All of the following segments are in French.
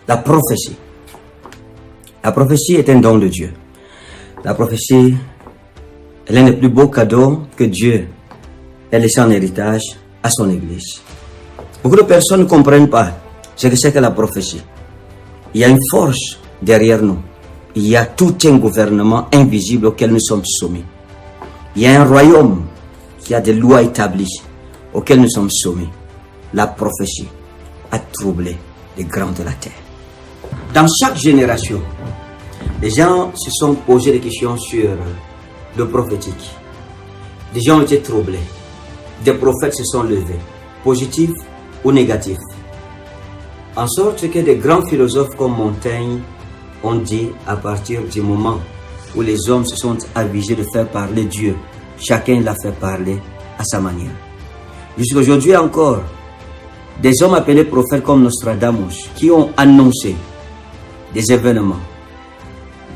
La prophétie. La prophétie est un don de Dieu. La prophétie est l'un des plus beaux cadeaux que Dieu ait laissé en héritage à son Église. Beaucoup de personnes ne comprennent pas ce que c'est que la prophétie. Il y a une force derrière nous. Il y a tout un gouvernement invisible auquel nous sommes soumis. Il y a un royaume qui a des lois établies auxquelles nous sommes soumis. La prophétie a troublé les grands de la terre. Dans chaque génération, les gens se sont posés des questions sur le prophétique. Les gens ont été troublés. Des prophètes se sont levés, positifs ou négatifs. En sorte que des grands philosophes comme Montaigne ont dit, à partir du moment où les hommes se sont avisés de faire parler Dieu, chacun l'a fait parler à sa manière. Jusqu'à aujourd'hui encore, des hommes appelés prophètes comme Nostradamus qui ont annoncé des événements,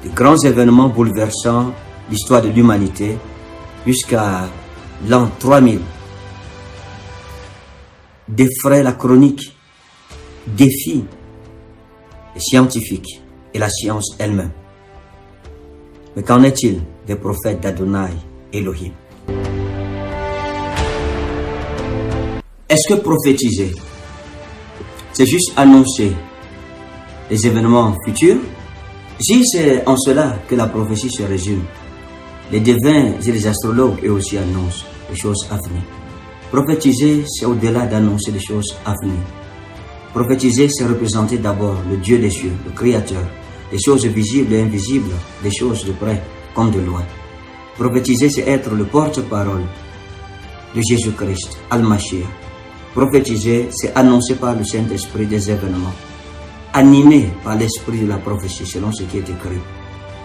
des grands événements bouleversant l'histoire de l'humanité jusqu'à l'an 3000, défraient la chronique, défient les scientifiques et la science elle-même. Mais qu'en est-il des prophètes d'Adonai Elohim? Est-ce que prophétiser, c'est juste annoncer les événements futurs? Si c'est en cela que la prophétie se résume, les devins et les astrologues eux aussi annoncent les choses à venir. Prophétiser, c'est au-delà d'annoncer les choses à venir. Prophétiser, c'est représenter d'abord le Dieu des cieux, le Créateur, les choses visibles et invisibles, les choses de près comme de loin. Prophétiser, c'est être le porte-parole de Jésus-Christ, Al-Mashiach. Prophétiser, c'est annoncer par le Saint-Esprit des événements, animé par l'esprit de la prophétie, selon ce qui est écrit.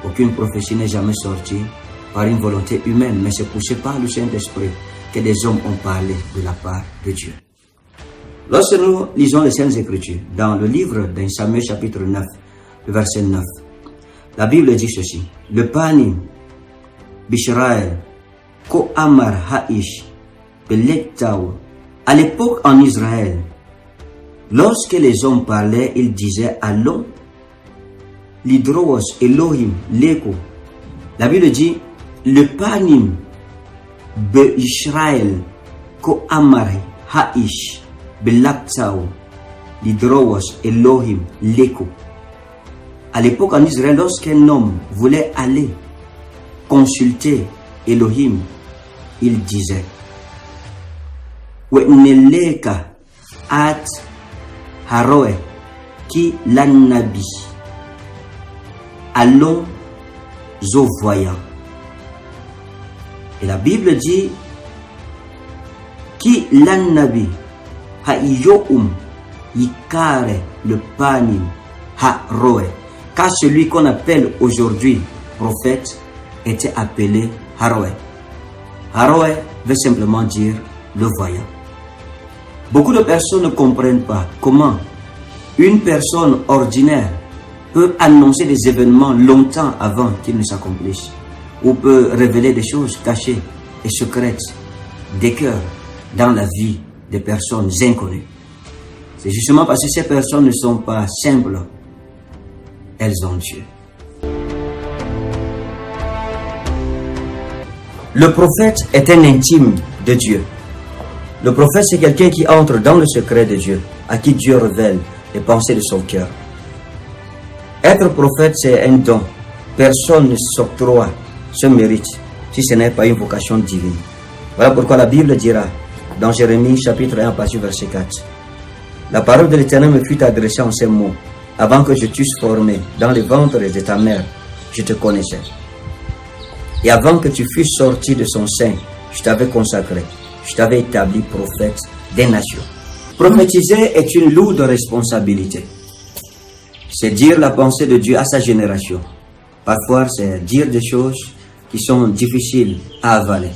Aucune prophétie n'est jamais sortie par une volonté humaine, mais c'est poussé par le Saint-Esprit que des hommes ont parlé de la part de Dieu. Lorsque nous lisons les Saintes Écritures, dans le livre d'un Samuel chapitre 9, le verset 9, la Bible dit ceci: le panim b'Israël ko amar ha'ish belektao. À l'époque en Israël, lorsque les hommes parlaient, ils disaient allons, l'hydros Elohim leko. La Bible dit le panim b'Israël ko amar ha'ish belektao, l'hydros Elohim leko. À l'époque en Israël, lorsqu'un homme voulait aller consulter Elohim, il disait Weneleka at haroe ki l'annabi. Allons aux voyants. Et la Bible dit ki l'annabi ha'iyoum yikare le panim haroe. Car celui qu'on appelle aujourd'hui prophète était appelé Haroé. Haroé veut simplement dire le voyant. Beaucoup de personnes ne comprennent pas comment une personne ordinaire peut annoncer des événements longtemps avant qu'ils ne s'accomplissent, ou peut révéler des choses cachées et secrètes des cœurs dans la vie des personnes inconnues. C'est justement parce que ces personnes ne sont pas simples. Elles ont Dieu. Le prophète est un intime de Dieu. Le prophète, c'est quelqu'un qui entre dans le secret de Dieu, à qui Dieu révèle les pensées de son cœur. Être prophète, c'est un don. Personne ne s'octroie ce mérite si ce n'est pas une vocation divine. Voilà pourquoi la Bible dira, dans Jérémie chapitre 1, partir verset 4, la parole de l'Éternel me fut adressée en ces mots: avant que je t'eusse formé dans le ventre de ta mère, je te connaissais. Et avant que tu fusses sorti de son sein, je t'avais consacré. Je t'avais établi prophète des nations. Prophétiser est une lourde responsabilité. C'est dire la pensée de Dieu à sa génération. Parfois, c'est dire des choses qui sont difficiles à avaler.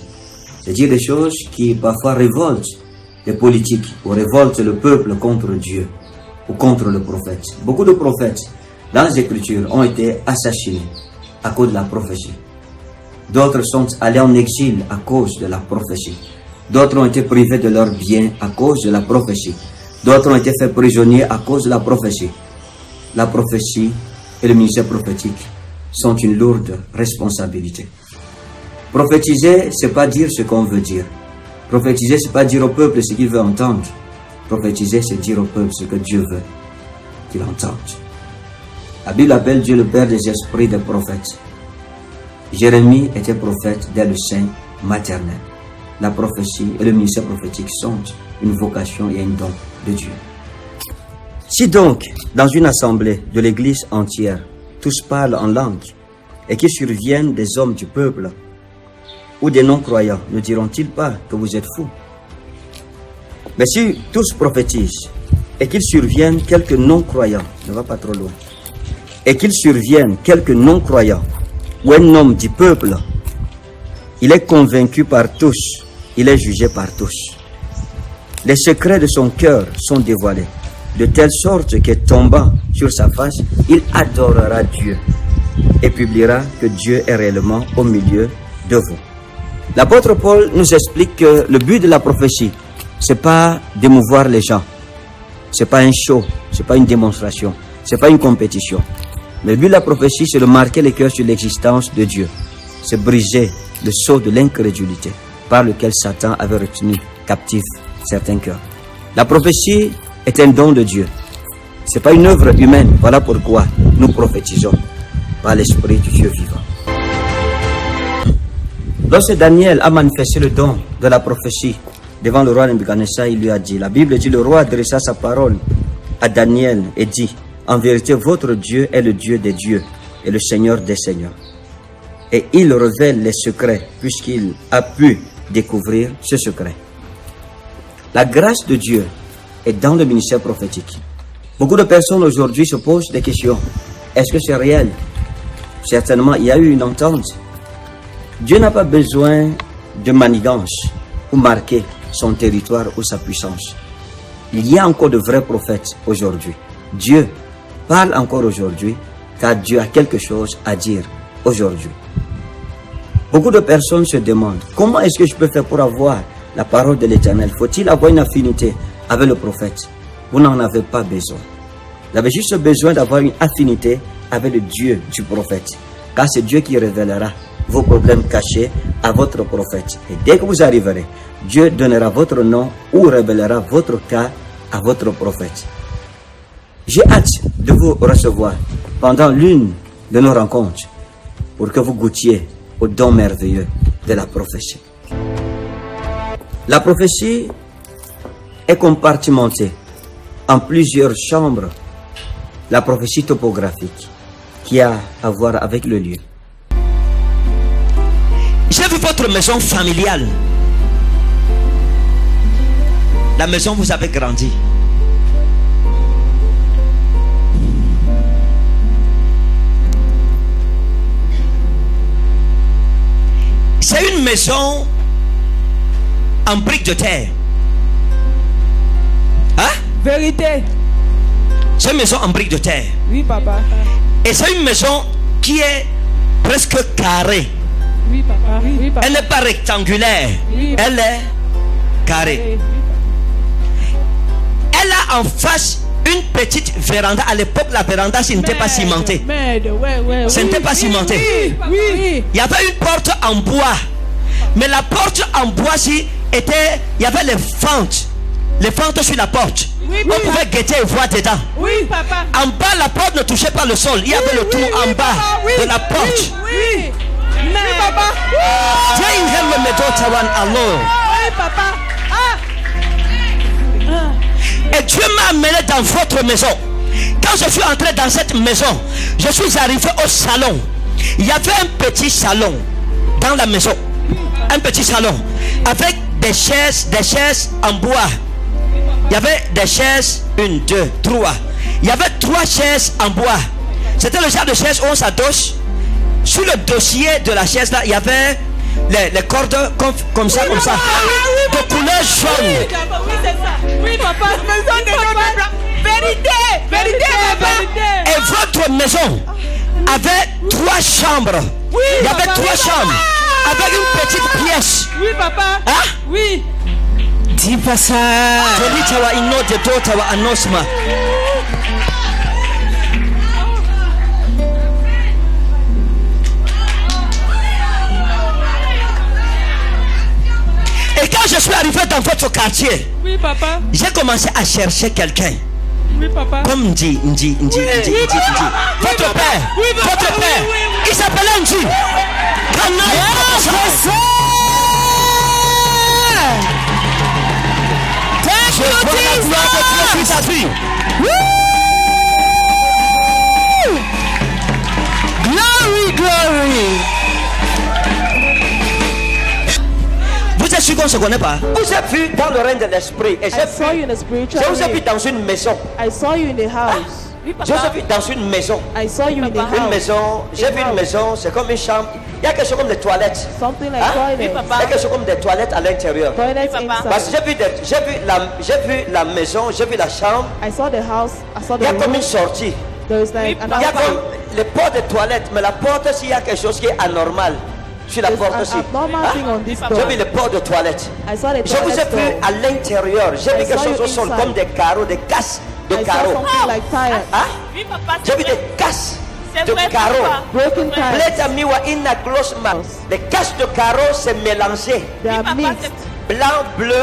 C'est dire des choses qui parfois révoltent les politiques ou révoltent le peuple contre Dieu ou contre le prophète. Beaucoup de prophètes dans les Écritures ont été assassinés à cause de la prophétie. D'autres sont allés en exil à cause de la prophétie. D'autres ont été privés de leurs biens à cause de la prophétie. D'autres ont été faits prisonniers à cause de la prophétie. la prophétie et le ministère prophétique sont une lourde responsabilité. Prophétiser, c'est pas dire ce qu'on veut dire. Prophétiser, c'est pas dire au peuple ce qu'il veut entendre. Prophétiser, c'est dire au peuple ce que Dieu veut qu'il entende. La Bible appelle Dieu le Père des esprits des prophètes. Jérémie était prophète dès le sein maternel. La prophétie et le ministère prophétique sont une vocation et un don de Dieu. Si donc, dans une assemblée de l'Église entière, tous parlent en langue, et qu'il survienne des hommes du peuple ou des non-croyants, ne diront-ils pas que vous êtes fous? Mais si tous prophétisent, et qu'il survienne quelques non-croyants, ne va pas trop loin, et qu'il survienne quelques non-croyants, ou un homme du peuple, il est convaincu par tous, il est jugé par tous. Les secrets de son cœur sont dévoilés, de telle sorte que tombant sur sa face, il adorera Dieu et publiera que Dieu est réellement au milieu de vous. L'apôtre Paul nous explique que le but de la prophétie, c'est pas d'émouvoir les gens, c'est pas un show, c'est pas une démonstration, c'est pas une compétition. Mais le but de la prophétie, c'est de marquer les cœurs sur l'existence de Dieu. C'est briser le sceau de l'incrédulité par lequel Satan avait retenu captif certains cœurs. La prophétie est un don de Dieu. C'est pas une œuvre humaine. Voilà pourquoi nous prophétisons par l'Esprit du Dieu vivant. Lorsque Daniel a manifesté le don de la prophétie devant le roi Nebuchadnezzar, il lui a dit, la Bible dit, le roi adressa sa parole à Daniel et dit, en vérité, votre Dieu est le Dieu des dieux et le Seigneur des seigneurs. Et il révèle les secrets puisqu'il a pu découvrir ce secret. La grâce de Dieu est dans le ministère prophétique. Beaucoup de personnes aujourd'hui se posent des questions. Est-ce que c'est réel? Certainement, il y a eu une entente. Dieu n'a pas besoin de manigance pour marquer son territoire ou sa puissance. Il y a encore de vrais prophètes aujourd'hui. Dieu parle encore aujourd'hui car Dieu a quelque chose à dire aujourd'hui. Beaucoup de personnes se demandent comment est-ce que je peux faire pour avoir la parole de l'Éternel? Faut-il avoir une affinité avec le prophète? Vous n'en avez pas besoin. Vous avez juste besoin d'avoir une affinité avec le Dieu du prophète. Car c'est Dieu qui révélera vos problèmes cachés à votre prophète. Et dès que vous arriverez, Dieu donnera votre nom ou révélera votre cas à votre prophète. J'ai hâte de vous recevoir pendant l'une de nos rencontres pour que vous goûtiez au don merveilleux de la prophétie. La prophétie est compartimentée en plusieurs chambres. La prophétie topographique qui a à voir avec le lieu. J'ai vu votre maison familiale. La maison où vous avez grandi. C'est une maison en briques de terre. Hein? Vérité. C'est une maison en briques de terre. Oui, papa. Et c'est une maison qui est presque carrée. Oui, papa. Oui, papa. Elle n'est pas rectangulaire. Oui. Elle est carrée. Elle a en face une petite véranda. À l'époque, la véranda, ce n'était pas cimenté. Ce n'était pas cimenté. Oui. Il y avait une porte en bois. Mais la porte en bois, il y avait les fentes. Les fentes sur la porte. Oui, on pouvait guetter et voir dedans. Oui, papa. En bas, la porte ne touchait pas le sol. Il y avait le trou en bas de la porte. Oui, papa. Oui, papa. Et Dieu m'a amené dans votre maison. Quand je suis entré dans cette maison, je suis arrivé au salon. Il y avait un petit salon dans la maison. Un petit salon avec des chaises en bois. Il y avait des chaises, 1, 2, 3. Il y avait 3 chaises en bois. C'était le genre de chaise où on s'adosse. Sur le dossier de la chaise là, il y avait les cordes comme ça, de couleur jaune. Oui, c'est ça. Oui, papa. Maison de papa. Vérité, papa. Et votre maison avait 3 chambres. Oui, il y avait papa, 3 chambres avec une petite pièce. Oui, papa. Hein? Oui. Dis pas ça. dans votre quartier, Oui, papa. j'ai commencé à chercher quelqu'un. Oui, papa. Comme Ndi. Votre père. Votre père. Il s'appelait Ndi. Je vois la gloire de Dieu sur ta vie. Glory. Vous êtes sûr qu'on ne se connaît pas? Vous avez vu dans le règne de l'esprit. Et I saw you in the spiritual je vous ai vu realm. dans une maison. I saw you in the house. Oui, Je vous ai papa. vu dans une maison. I saw you in the Une house. maison. J'ai vu une maison. C'est comme une chambre. Il y a quelque chose comme des toilettes. Something like Hein? toilet. papa. Il y a quelque chose comme des toilettes à l'intérieur. Toilets Oui, papa. Parce que inside. j'ai vu la maison, j'ai vu la chambre. I saw the house. I saw Il y a the comme room. une sortie. There is like Oui, an Il y a papa. comme outside. les portes de toilettes. Mais la porte, s'il y a quelque chose qui est anormal sur la There's porte an aussi. abnormal Hein? thing on this J'ai door. vu les portes de toilettes. I saw the Je vous ai toilet vu door. à l'intérieur. J'ai vu I quelque saw chose you au sol inside. comme des carreaux, des casses de I saw carreaux. something like tires. Hein? Oui, papa. J'ai C'est vu vrai. des casses C'est de vrai, carreaux. papa. Broken tires. Let me wa inna close man. Les casses de carreaux c'est mélangé. They Oui, are papa. mixed. Blanc, bleu,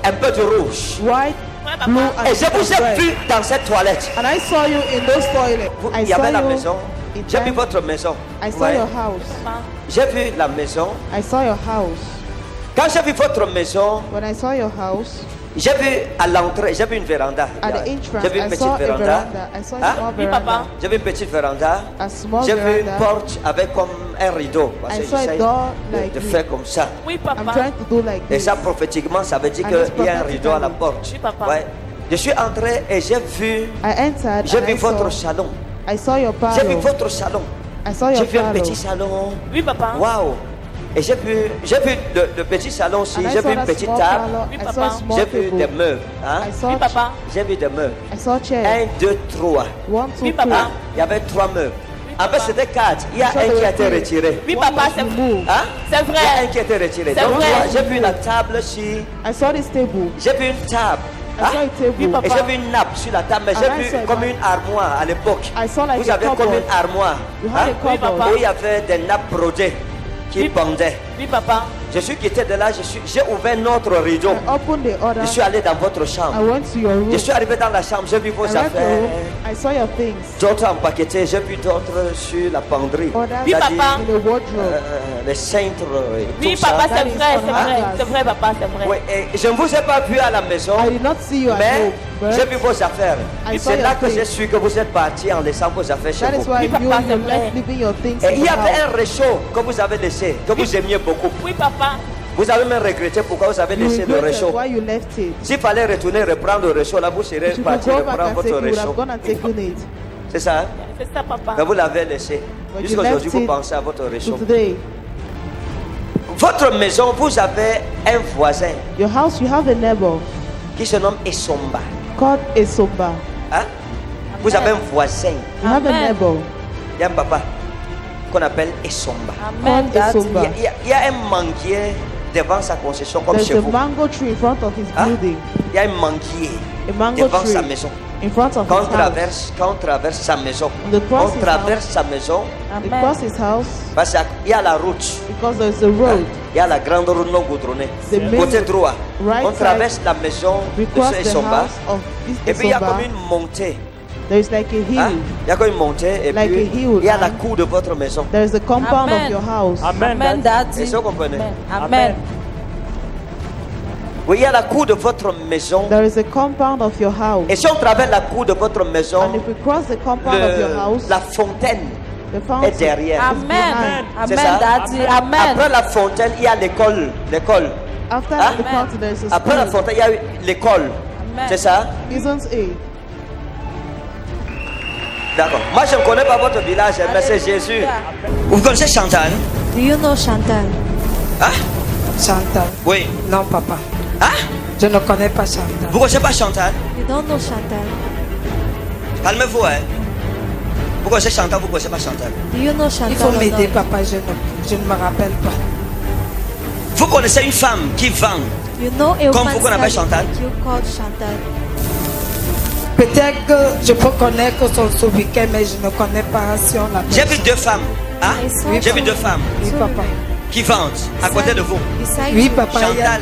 un peu de rouge. White, Ouais, papa. blue, Et and je vous ai red. vu dans cette toilette. And I saw you in those toilets. I Il y saw avait la you maison. in J'ai vu time. votre maison. I saw Ouais. your house. J'ai vu la maison. I saw your house. Quand j'ai vu votre maison, When I saw your house, j'ai vu à l'entrée, j'ai vu une véranda. at the entrance, J'ai vu une I petite saw a véranda. veranda. I saw a Hein? small Oui, papa. veranda. J'ai vu une petite véranda. A small J'ai vu une veranda. porte avec comme un rideau. Parce I que saw a j'essaie door de like faire comme ça. Oui, I'm papa. trying to do like Et this. ça, prophétiquement, ça veut dire And qu'il y a un it's rideau à la prophetically. porte. Oui, papa. Ouais. Je suis entré et j'ai vu, I entered j'ai and vu I votre saw, salon. I saw your J'ai vu parlor. votre salon. I saw J'ai your vu un parlor. petit salon. Oui, papa. Waouh! Et j'ai vu le petit salon aussi. And I J'ai saw vu une that petite small table. parlor. Oui, I saw papa. a small J'ai vu des table. meubles. Hein? I saw Oui, papa. J'ai vu des meubles. I saw chairs. 1, 2, 3. 1, 2, Oui, 3. papa. Il y avait 3 meubles. En fait, papa. c'était 4. Il y a So un there qui a were été three. retiré. Oui, One papa, was c'est vrai. removed. Hein? C'est Il y a un vrai. qui a été retiré. C'est Donc, vrai. j'ai vu la table sur. I saw this table. J'ai vu une table. I saw a Hein? table. Oui, papa. Et j'ai vu une nappe sur la table, mais j'ai And I vu saw a comme nappe. une armoire à l'époque. I saw like Vous a avez comme cupboard. une armoire You had a hein, Oui, cupboard. papa. où il y avait des nappes brodées qui Oui. pendaient. Oui, papa. Je suis quitté de là, j'ai ouvert notre rideau. I opened the other. Je suis allé dans votre I chambre. went to your room. Je suis arrivé dans la chambre, j'ai vu vos I went to your affaires. room. I saw your things. D'autres empaquetés, j'ai vu d'autres sur la penderie. Others Oui, C'est-à-dire, papa. in the wardrobe. les cintres et Oui, tout papa, ça. c'est vrai, c'est That is vrai. for C'est vrai, papa, c'est Oui, vrai. et je ne vous ai pas vu à la maison, I did not see you at mais home, but j'ai vu vos affaires. I saw C'est là your que j'ai things. su que vous êtes parti en laissant vos affaires chez That is vous. why Oui, you, papa, you c'est left vrai. leaving your things Et in il y the avait house. un réchaud que vous avez laissé, que vous aimiez beaucoup. Oui, papa. Vous avez même regretté pourquoi vous avez You laissé le regretted réchaud. why you left it. S'il fallait retourner reprendre le réchaut, là vous serez If you could parti go back reprendre and take votre it, you would have réchaud. gone and taken it. C'est ça, hein? C'est ça, papa. Mais vous l'avez laissé. But you Jusqu'à aujourd'hui, left vous it pensez à votre to réchaud. today. Votre maison, vous avez un voisin Your house, you have a neighbor qui se nomme Esomba. called Esomba. Hein? Vous avez un voisin. You have a Amen. neighbor Il y a un papa qu'on appelle Esomba. Amen, called daddy. Esomba. Il y a un manguier devant sa concession comme There's chez a vous. mango tree in front of his Hein? building. Il y a un manguier A mango devant tree sa maison. in front of Quand his on traverse sa maison, The cross on is traverse sa maison house. Amen. Across his house, parce qu'il y a la route. because there's a road. Il y a la grande route non goudronnée. The main Côté droit, right on traverse la maison We de cross ce the Esomba. house of this Et puis il y a Esomba. comme une montée. There is like a hill. Hein? Il y a comme une montée. Et Like puis a hill, il y a la hein? cour de votre maison. There is the compound Amen. of your house. Amen, daddy. Est-ce que vous comprenez? Amen. Oui, il y a la cour de votre maison. There is a compound of your house. Et si on traverse la cour de votre maison, And if we cross the compound of your house, la fontaine the est fountain derrière. Amen. C'est Amen, ça? daddy. Amen. Après la fontaine, il y a l'école. L'école. After Hein? the fountain, there is a Après la school. fontaine, il y a l'école. Amen. C'est ça? Isn't it? D'accord. Moi, je ne connais pas votre village, mais c'est Jésus. Vous connaissez Chantal? Do you know Chantal? Hein? Chantal. Oui. Non, papa. Hein? Je ne connais pas Chantal. Vous connaissez pas Chantal? You don't know Chantal? Calmez-vous, hein? Vous connaissez Chantal, vous connaissez pas Chantal? Do you know Chantal? Il faut or m'aider, not? papa. Je ne me rappelle pas. Vous connaissez une femme qui vend? You know a Comme woman vous qu'on appelle selling Chantal? like you called Chantal. Peut-être que je peux connaître son sobriquet, mais je ne connais pas si on l'appelle. J'ai vu deux femmes. Hein? I saw J'ai vu two deux femmes Oui, papa. qui vendent à côté de vous. beside Oui, you. papa. il y a- Chantal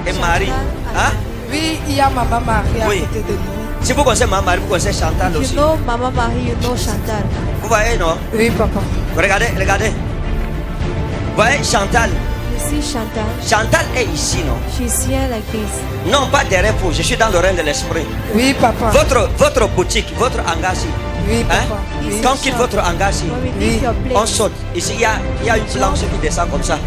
et Marie. Hein? Oui, il y a Maman Marie à Oui. côté de nous. Si vous connaissez Maman Marie, vous connaissez Chantal You aussi. know Mama Marie, you know Chantal. Vous voyez, non? Oui, papa. Regardez, regardez. Vous voyez Chantal? You see Chantal? Chantal est ici, non? She's here like this. Non, pas derrière vous. Je suis dans le règne de l'esprit. Oui, papa. Votre boutique, votre hangar ici. Oui, Hein? papa. Oui. Quand quitte votre hangar ici, When we Oui. leave your on place, saute. Ici, il y a une planche qui descend comme ça.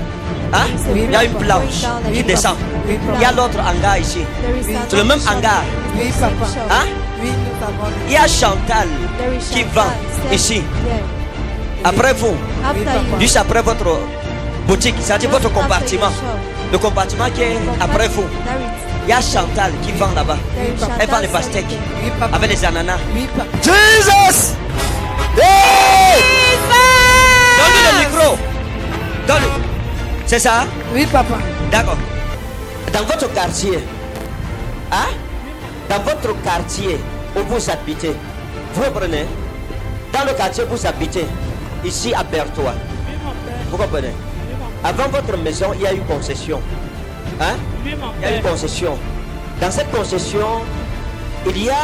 Hein? Oui, Il y a une papa. planche qui descend. Oui, Il y a papa. l'autre hangar ici. there is C'est le même another hangar. shop. Oui, papa. Shop. Hein? Oui, nous avons. Il y a Chantal There is qui Chantal vend standing ici. there. Après vous, After papa. you, juste après votre boutique, c'est-à-dire just votre after compartiment. your shop, Le compartiment qui est après vous. there is- Il y a Chantal qui vend là-bas. there is Elle vend Chantal les pastèques standing Oui, papa. avec les ananas. Oui, papa. Jesus! Hey! Donne-lui le micro. Donne-lui. C'est ça? Oui, papa. D'accord. Dans votre quartier, hein? Dans votre quartier où vous habitez, vous comprenez? Dans le quartier où vous habitez, ici à Bertois, vous comprenez? Avant votre maison, il y a une concession. Hein? Il y a une concession. Dans cette concession, il y a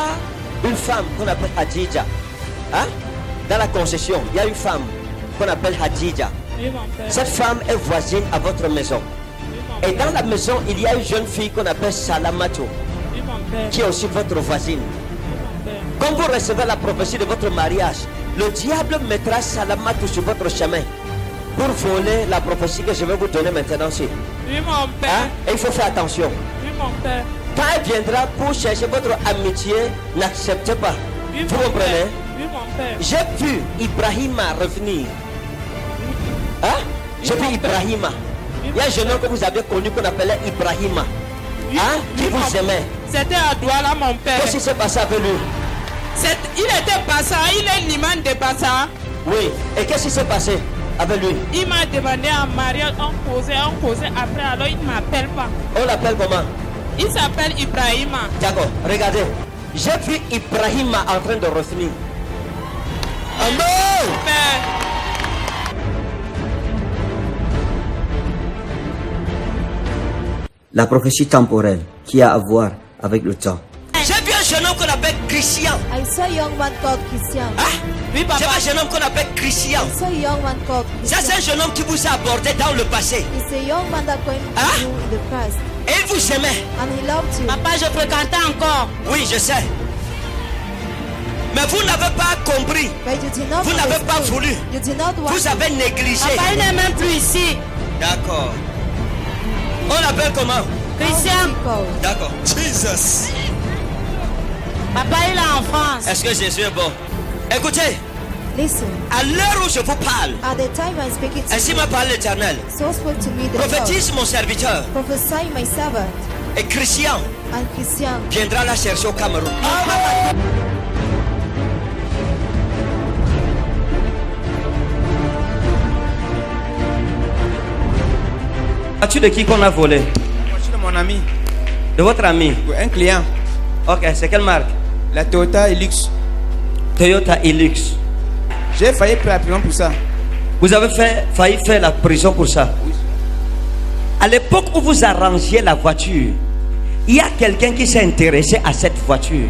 une femme qu'on appelle Hadija. Hein? Dans la concession, il y a une femme qu'on appelle Hadija. Cette femme est voisine à votre maison. Et dans la maison, il y a une jeune fille qu'on appelle Salamato, qui est aussi votre voisine. Quand vous recevez la prophétie de votre mariage, le diable mettra Salamato sur votre chemin pour voler la prophétie que je vais vous donner maintenant. Oui, mon père. Hein? Et il faut faire attention. Oui, mon père. Quand elle viendra pour chercher votre amitié, n'acceptez pas. Oui, Vous mon comprenez? père. Oui, mon père. J'ai vu Ibrahima revenir. Hein? J'ai vu Ibrahima. Il y a un jeune homme que vous avez connu qu'on appelait Ibrahima. Hein? Qui vous aimait. C'était à Douala, mon père. Qu'est-ce qui s'est passé avec lui? Il était passant, il est l'imam de passant. Oui. Et qu'est-ce qui s'est passé avec lui? Il m'a demandé en mariage, on causait après, alors il ne m'appelle pas. On l'appelle comment? Il s'appelle Ibrahima. D'accord. Regardez. J'ai vu Ibrahima en train de revenir. Amen. Père. La prophétie temporelle qui a à voir avec le temps. J'ai vu un jeune homme qu'on appelle Christian. I saw a young man called Christian. Hein? Oui, J'ai papa. vu un jeune homme qu'on appelle Christian. I saw a young man called Ça, c'est Christian. un jeune homme qui vous a abordé dans le passé. It's a young man that came to Hein? you in the past, Et il vous aimait. and he loved you. Papa, je fréquentais encore. Oui, je sais. Mais vous n'avez pas compris. But you did not Vous n'avez pas understand. voulu. You did not want Vous avez négligé. Papa, il n'est même plus ici. D'accord. On l'appelle comment? Christian. called. D'accord. Jesus. Papa, il est en France. Est-ce que Jésus est bon? Écoutez, Listen, à l'heure où je vous parle, at the time I'm speaking to ainsi you, m'a parlé l'Éternel. so spoke to me the Lord. Prophétise mon serviteur. Prophesy my servant, Et Christian and Christian viendra la chercher au Cameroun. As-tu de qui qu'on a volé? Je suis de mon ami, De votre ami. un client, Ok, c'est quelle marque? la Toyota Hilux. Toyota Hilux. J'ai failli payer la prison pour ça. Vous avez failli faire la prison pour ça. À l'époque où vous arrangiez la voiture, il y a quelqu'un qui s'est intéressé à cette voiture,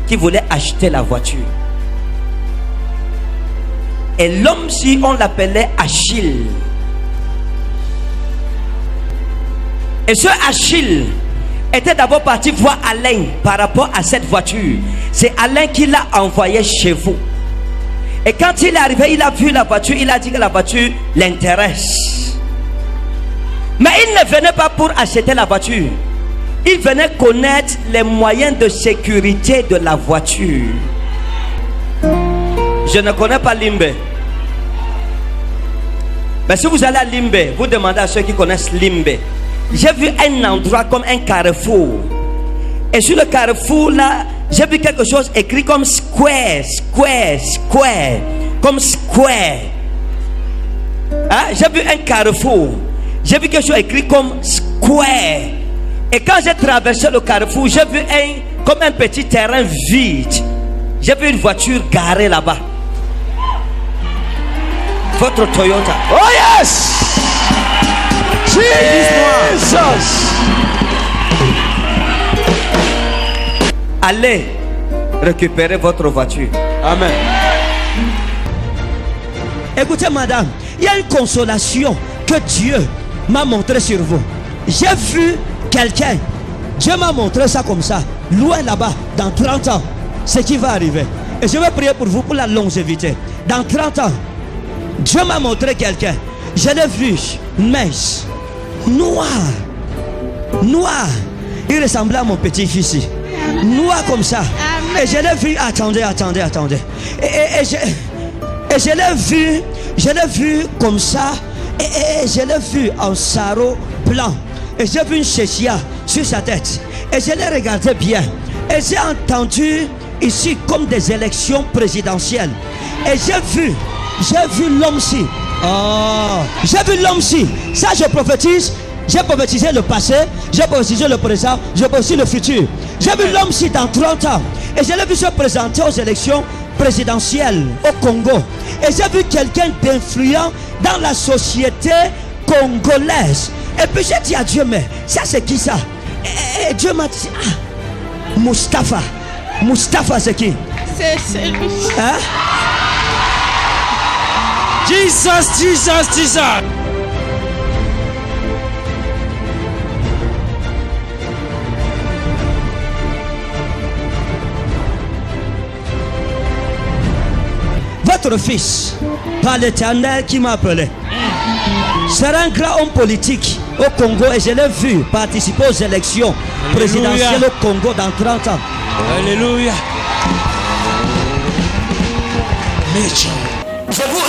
qui voulait acheter la voiture. Et l'homme-ci, on l'appelait Achille. Et ce Achille était d'abord parti voir Alain par rapport à cette voiture. C'est Alain qui l'a envoyé chez vous. Et quand il est arrivé, il a vu la voiture, il a dit que la voiture l'intéresse. Mais il ne venait pas pour acheter la voiture. Il venait connaître les moyens de sécurité de la voiture. Je ne connais pas Limbe. Mais si vous allez à Limbe, vous demandez à ceux qui connaissent Limbe. J'ai vu un endroit comme un carrefour. Et sur le carrefour là, j'ai vu quelque chose écrit comme square, square, square. Comme square. Hein? J'ai vu un carrefour. J'ai vu quelque chose écrit comme square. Et quand j'ai traversé le carrefour, j'ai vu comme un petit terrain vide. J'ai vu une voiture garée là-bas. Votre Toyota. Oh yes! Jesus! allez récupérer votre voiture. Amen. Écoutez, madame, il y a une consolation que Dieu m'a montré sur vous. J'ai vu quelqu'un, Dieu m'a montré ça comme ça, loin là-bas, dans 30 ans, ce qui va arriver. Et je vais prier pour vous pour la longévité. Dans 30 ans, Dieu m'a montré quelqu'un. Je l'ai vu, mince, noir. Il ressemblait à mon petit-fils. Noir comme ça. Et je l'ai vu, attendez. Et je l'ai vu comme ça. Et je l'ai vu en sarrau blanc. Et j'ai vu une chéchia sur sa tête. Et je l'ai regardé bien. Et j'ai entendu ici comme des élections présidentielles. Et j'ai vu l'homme-ci. Oh, j'ai vu l'homme-ci. Ça, je prophétise. J'ai prophétisé le passé, j'ai prophétisé le présent, j'ai prophétisé le futur. J'ai vu l'homme-ci dans 30 ans. Et je l'ai vu se présenter aux élections présidentielles au Congo. Et j'ai vu quelqu'un d'influent dans la société congolaise. Et puis j'ai dit à Dieu, mais ça c'est qui ça? Et Dieu m'a dit, Mustapha. Mustapha c'est qui? C'est lui. Hein? Jesus. Votre fils, par l'Éternel qui m'a appelé, sera un grand homme politique au Congo et je l'ai vu participer aux élections présidentielles au Congo dans 30 ans. Alléluia. Je vous ai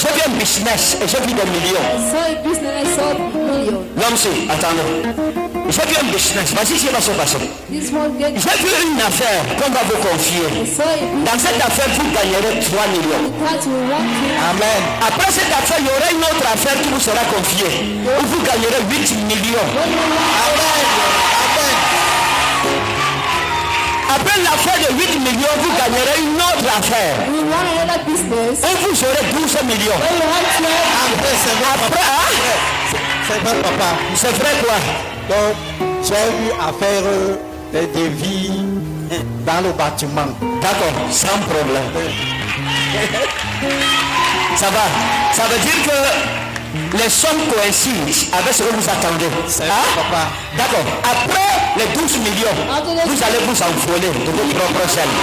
vu un business et j'ai vu des millions. I saw a business, I saw millions. L'homme c'est, attendez. J'ai vu un business, voici ce qui va se passer. This one get. J'ai vu une affaire qu'on va vous confier. I saw a business Dans cette affaire, vous gagnerez 3 millions. that will want to. Amen. Après cette affaire, il y aura une autre affaire qui vous sera confiée. Où vous gagnerez 8 millions. Après l'affaire de 8 millions, vous gagnerez une autre affaire. We want another business. Où vous aurez 12 millions. We want to. Après, hein? C'est vrai, papa. C'est vrai quoi? Donc, j'ai eu à faire des devis dans le bâtiment. D'accord, sans problème. Ça va. Ça veut dire que les sommes coïncident avec ce que vous attendez. Papa. D'accord. Après les 12 millions, vous allez vous envoler de vos propres ailes.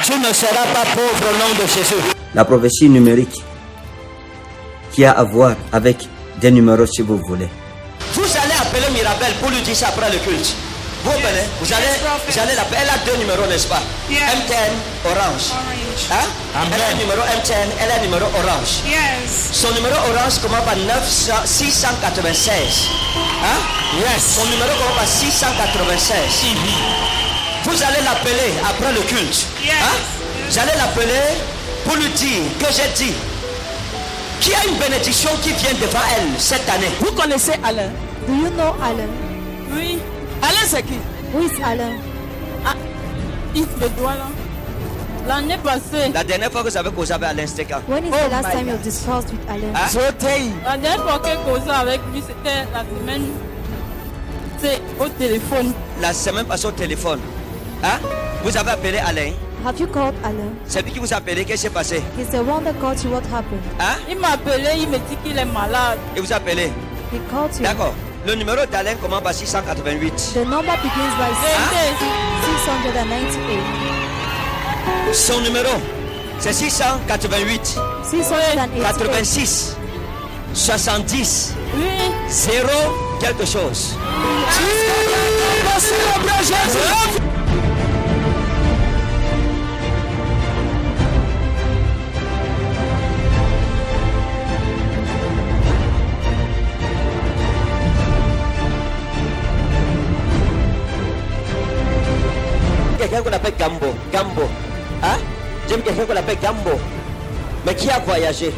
Tu ne seras pas pauvre au nom de Jésus. La prophétie numérique qui a à voir avec des numéros si vous voulez. Vous allez appeler Mirabel pour lui dire ça après le culte. Vous appelez, vous allez l'appeler. Elle a 2 numéros, n'est-ce pas? Yes. M10 orange. Hein? Elle a le numéro M10, elle a le numéro orange. Yes. Son numéro orange commence par 696. Hein? Yes. Son numéro commence par 696. Vous allez l'appeler après le culte. Yes. Hein? Vous allez l'appeler pour lui dire que j'ai dit qu'il y a une bénédiction qui vient devant elle cette année. Vous connaissez Alain? Do you know Alan? Oui. Alain, c'est qui? Who is Alan? Il se doit là. L'année passée. La dernière fois que vous avez causé avec Alain, c'était quand? When is Oh the last my time you God. discussed with Alan? Hein? La dernière fois que j'ai causé avec lui, c'était la semaine. C'est au téléphone. La semaine passée au téléphone. Hein? Vous avez appelé Alain. Have you called Alan? C'est lui qui vous a appelé. Qu'est-ce qui s'est passé? He's the one that called you. What happened? Hein? Il m'a appelé, il me dit qu'il est malade. Il vous a appelé. He called you. D'accord. Le numéro d'Alain commence par 688. The number begins by 698. Son numéro, c'est 688 688. 86 70 Oui. 0 quelque chose. Quelqu'un qu'on appelle Gambo. Hein? J'aime quelqu'un qu'on appelle Gambo. Mais qui a voyagé.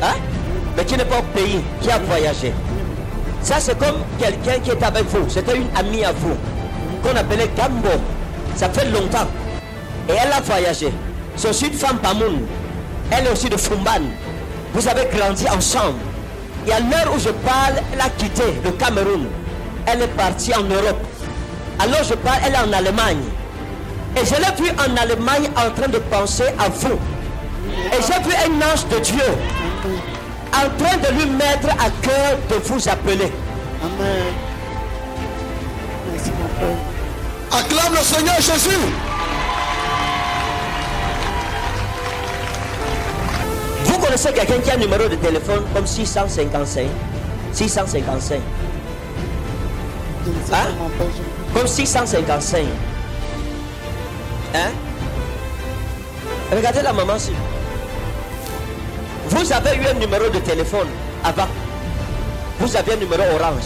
Hein? Mais qui n'est pas au pays, qui a voyagé. Ça c'est comme quelqu'un qui est avec vous. C'était une amie à vous. Qu'on appelait Gambo. Ça fait longtemps. Et elle a voyagé. C'est aussi une femme Pamoun. Elle est aussi de Fumban. Vous avez grandi ensemble. Et à l'heure où je parle, elle a quitté le Cameroun. Elle est partie en Europe. Alors je parle, elle est en Allemagne. Et je l'ai vue en Allemagne en train de penser à vous. Et j'ai vu un ange de Dieu en train de lui mettre à cœur de vous appeler. Amen. Merci mon Père. Acclame le Seigneur Jésus. Vous connaissez quelqu'un qui a un numéro de téléphone comme 655? 655. Je ne sais Hein? pas mon Père. Comme 655. Hein? Regardez la maman ici. Vous avez eu un numéro de téléphone avant. Vous aviez un numéro orange.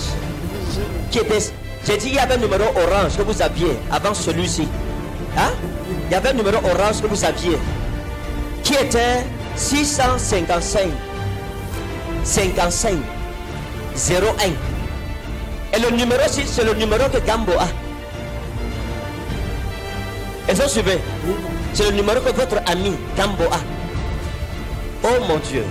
Qui était. J'ai dit il y avait un numéro orange que vous aviez avant celui-ci. Hein? Il y avait un numéro orange que vous aviez. Qui était 655 55 01. Et le numéro 6, c'est le numéro que Gambo a. Et vous suivez? C'est le numéro que votre ami Gambo a. Oh mon Dieu.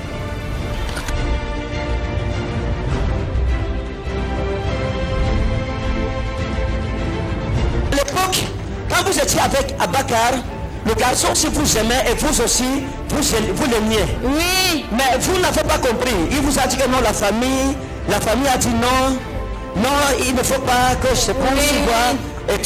À l'époque, quand vous étiez avec Abakar, le garçon, si vous aimez et vous aussi, vous l'aimiez. Oui. Mais vous n'avez pas compris. Il vous a dit que non, la famille a dit non. Non, il ne faut pas que je se prenne et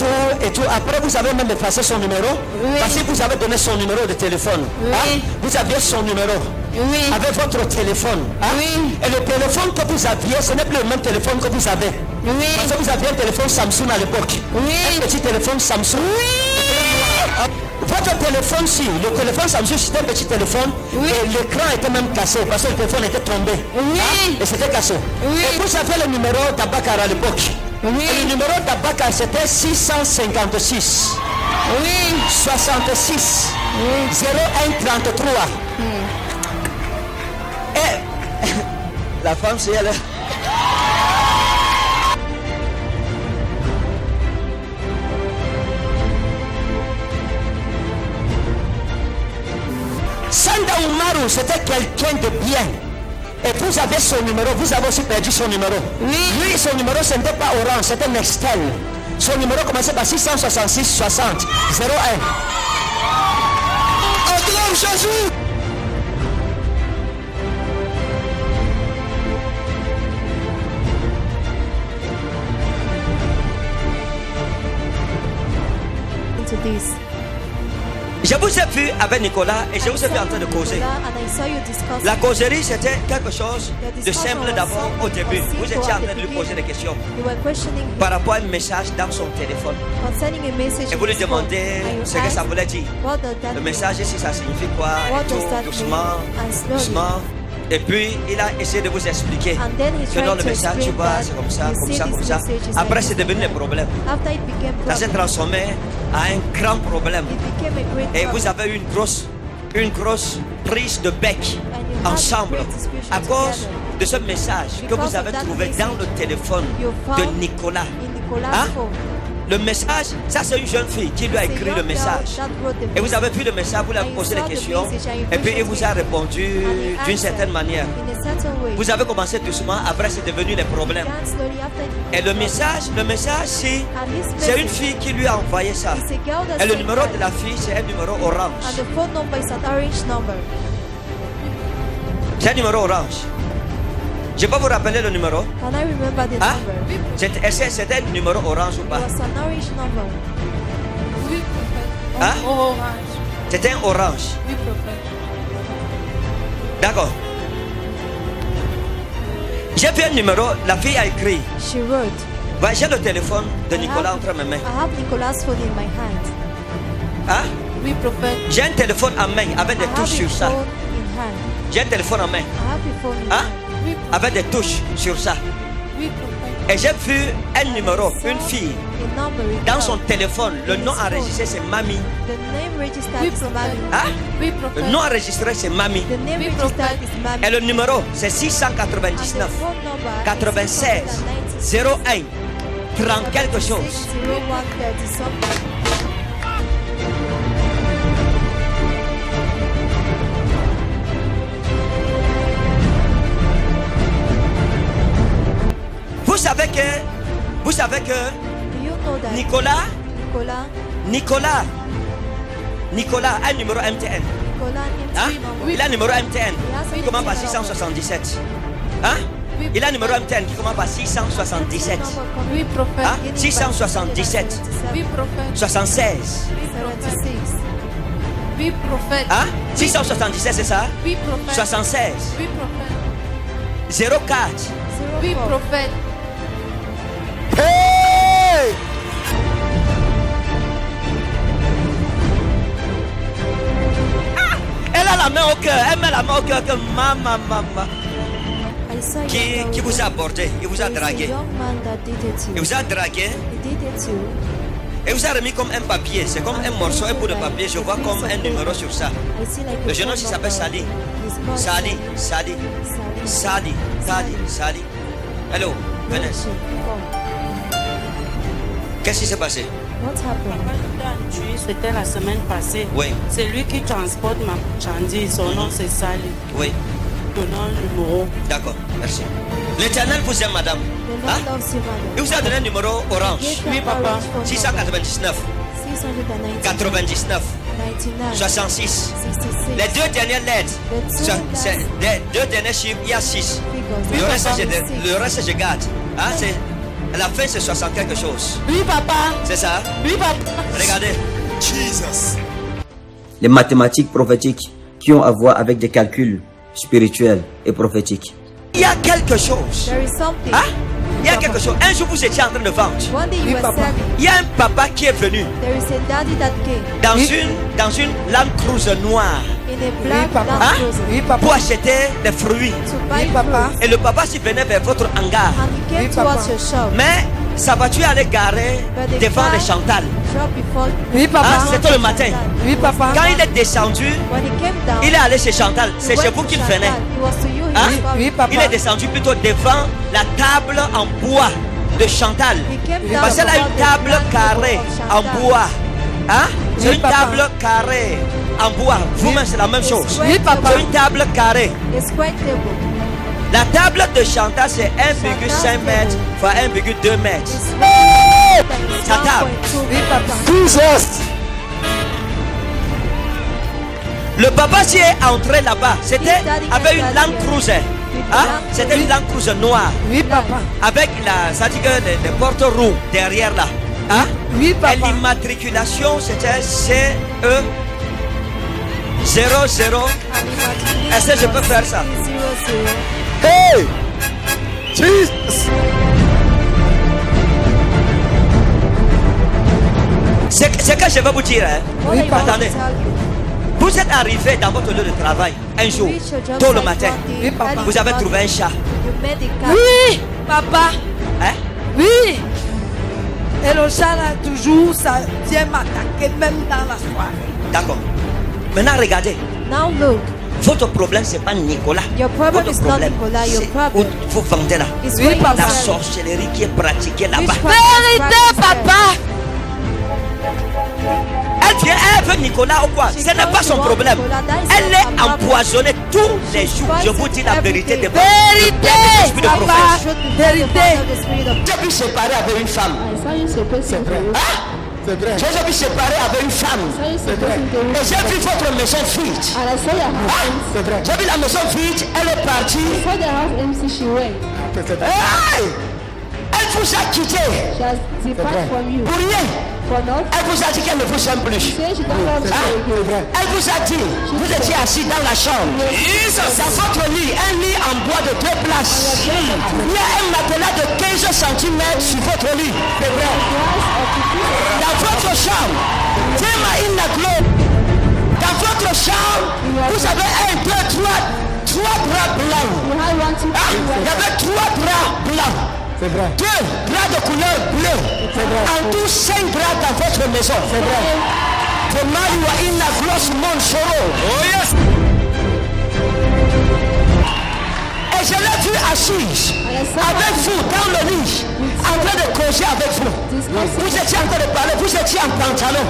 tout. Après, vous avez même effacé son numéro. Oui. Parce que vous avez donné son numéro de téléphone. Oui. Hein? Vous aviez son numéro. Oui. Avec votre téléphone. Hein? Oui. Et le téléphone que vous aviez, ce n'est plus le même téléphone que vous avez. Oui. Parce que vous aviez un téléphone Samsung à l'époque. Oui. Un petit téléphone Samsung. Oui. Votre téléphone, si, le téléphone Samsung, c'était un petit téléphone. Oui. Et l'écran était même cassé parce que le téléphone était tombé. Oui. Hein? Et c'était cassé. Oui. Et vous avez le numéro d'Abakar à l'époque. Oui. Et le numéro d'Abakar, c'était 656. Oui. 66. Oui. 01 33. Et la femme, c'est elle. Sanda Umaru, c'était quelqu'un de bien. Et vous avez son numéro, vous avez aussi perdu son numéro. Oui. Lui, son numéro, ce n'était pas Orange, c'était Nextel. Son numéro commençait par 666 60 01. Acclame Jésus. Into this. Je vous ai vu avec Nicolas et je vous ai vu en train de causer. And I saw you discussing. La causerie, c'était quelque chose de simple d'abord au début. Vous étiez en train de lui poser des questions You were questioning him par rapport à un message dans son téléphone. concerning a message. Et vous lui in his phone. demandez And you ce que ça asked, voulait dire. what does that Le mean? message ici, ça signifie quoi? What Et tout, does that doucement, mean? And slowly. doucement. Et puis, il a essayé de vous expliquer And then he que non, tried le to message, tu explain vois, that c'est comme ça, you comme see ça, this comme ça. message is Après, like c'est this devenu and un that. problème. After it became Ça s'est problem, transformé en un grand problème. it became a great Et problem. vous avez une grosse prise de bec And you had ensemble great discussion à cause together. de ce message que Because vous avez of that trouvé dans le message téléphone you de found Nicolas. in Nicolas' Hein? phone. Le message, ça c'est une jeune fille qui lui a It's a écrit young le girl message. that wrote the Et vous message. avez vu le message, vous lui avez And you posé des saw the questions. message and you Et puis il questioned vous a him. répondu And he d'une answered certaine manière. in a certain way. Vous avez commencé doucement, après c'est devenu des problèmes. Began slowly after it Et le became message, si And this c'est une message fille qui lui a envoyé ça. is a girl that Et le sent numéro that. de la fille, c'est un numéro orange. And the phone number is an orange number. C'est un numéro orange. Je peux vous rappeler le numéro? Can I remember the Hein? number? Est-ce que c'était un numéro orange ou It pas? was an orange number. Oui, prophète. Hein? Orange. C'était un orange. Oui, prophète. D'accord. J'ai vu un numéro, la fille a écrit. She wrote, Ouais, j'ai le téléphone de Nicolas entre mes mains. I have Nicolas' phone in my hand. Hein? Oui, prophète. J'ai un téléphone en main avec I des have touches sur a ça. phone in hand. J'ai un téléphone en main I have a phone in Hein? hand. Oui, avec des touches sur ça. oui, prophète. Et j'ai vu un numéro, I saw une fille, a number in dans her. son téléphone. Le nom enregistré c'est Mamie. The name registered Oui, is prophète. Mami. Hein? Oui, Le prophète. nom enregistré c'est Mamie. The name Oui, registered prophète. is Mami. Et le numéro c'est And the 699 phone number 96 is 01 30 quelque chose. 0130 something. savez que Do you know that Nicolas a un numéro MTN. Nicolas needs Hein? three numbers. Il a un numéro MTN qui commence par three 677. Hein? Il a un numéro MTN qui commence par 677. Oui, prophète. Hein? 677. Oui, prophète. 76. 76. Oui, prophète. Hein? 677, c'est ça? Oui, prophète. 76. Oui, prophète. 04. Oui, prophète. Hey! Elle a la main au cœur. Elle met la main au cœur que maman. I saw Qui vous a abordé? Il vous a dragué. young man that did it to Il you. vous a dragué. He did it to you. Et vous a remis comme un papier. C'est comme un morceau, un bout de papier. Je vois comme un numéro sur ça. I see like Le a jeune homme, il phone s'appelle number. Sali. His mouth Sali. Sali. Hello, venez. Qu'est-ce qui s'est passé? What happened? C'était la semaine passée. Oui, C'est lui qui transporte ma marchandise. Son nom c'est Sali. oui. Donnant le numéro. D'accord, merci. L'Éternel vous aime, madame. The Lord Hein? loves you, madam. Il vous a donné un numéro orange. Give Oui, her papa. orange phone number. 699, 699, 99, 99, 66. 66. Les deux dernières lettres, The two c'est last les deux derniers chiffres, il y a 6. figures. Le reste, Six. le reste, je garde. Hein, c'est, à la fin, c'est 60 quelque chose. Oui, papa. C'est ça? Oui, papa. Regardez. Jesus. Les mathématiques prophétiques qui ont à voir avec des calculs spirituels et prophétiques. Il y a quelque chose. There is something. Hein? Il y a quelque chose. Un jour, vous étiez en train de vendre. One day you were serving. Il y a un papa qui est venu There is a daddy that came dans une Land Cruiser noire in a black papa. Land Hein? Cruiser Oui, papa. pour acheter des fruits. to buy papa. fruits. Et le papa s'y venait vers votre hangar. And he came Oui, towards papa. your shop. Mais sa voiture allait garer But the devant car les Chantal. dropped before. Oui, Hein? papa. C'était le matin. Oui, papa. Quand il est descendu, When he came down, il est allé chez Chantal. he C'est went chez vous to qu'il Chantal. venait. It was to you he Hein? was coming. Oui, papa. Il est descendu plutôt devant la table en bois de Chantal. He came down Parce qu'elle a before une the table black carrée table of en Chantal. bois. Hein? C'est Oui, une papa. table carrée en bois. Vous-même, c'est la même A chose. square Oui, papa. C'est table. une table carrée. A square table. La table de Chantal, c'est 1,5 mètres fois 1,2 mètres. It's Sa table. 1.2 Oui, papa. Jesus. Le papa s'y est entré là-bas. C'était avec une Land Cruiser. Hein? C'était une Land Cruiser noire. Oui, papa. Avec la, ça dit que les portes rouges derrière là. Hein? Oui, Et papa. l'immatriculation, c'était CE 00. Est-ce que je peux faire ça? 00. Hey! Jesus. C'est que je vais vous dire. Hein? What I want to Attendez. tell you. Vous êtes arrivé dans votre lieu de travail un jour, Reach your job tôt le site matin. one day, Oui, papa. early Vous avez morning. trouvé un chat. You made a cat. Oui, papa. Hein? Oui. Et le chat là, toujours, ça vient m'attaquer, même dans la soirée. D'accord. Maintenant, regardez. Now look, Votre problème, c'est pas Nicolas. your problem Votre is not problème, Nicolas. Your c'est problem où vous vendez là. is Oui, where you papa. La sell. sorcellerie qui est pratiquée là-bas. Which practice is there? Elle vient, elle veut Nicolas ou quoi? Ce n'est pas son problème. Elle est empoisonnée tous les jours. Je vous dis la vérité de votre Vérité, esprit de papa. prophète. Vérité. J'ai pu séparer avec une femme. C'est vrai. J'ai pu séparer avec une femme. C'est vrai. Et j'ai vu votre maison vide. C'est vrai. J'ai vu la maison vide. Elle est partie. C'est vrai. Hey! Elle vous a quitté. Pour rien. Elle vous a dit qu'elle ne vous aime plus. C'est vrai. Elle vous a dit, vous étiez assis dans la chambre. Dans votre lit, un lit en bois de 2 places. Il y a un matelas de 15 cm sur votre lit. C'est vrai. Dans votre chambre, dans votre chambre, vous avez 3 draps blancs. Il y avait 3 draps blancs. C'est vrai. 2 draps de couleur bleue. En tout 5 draps dans votre maison. C'est vrai. Vraiment, you are in a gross month sorrow. Oh yes. Et je l'ai vu assise avec vous dans le lit, en train de causer avec vous. Vous étiez en train de parler, vous étiez en pantalon.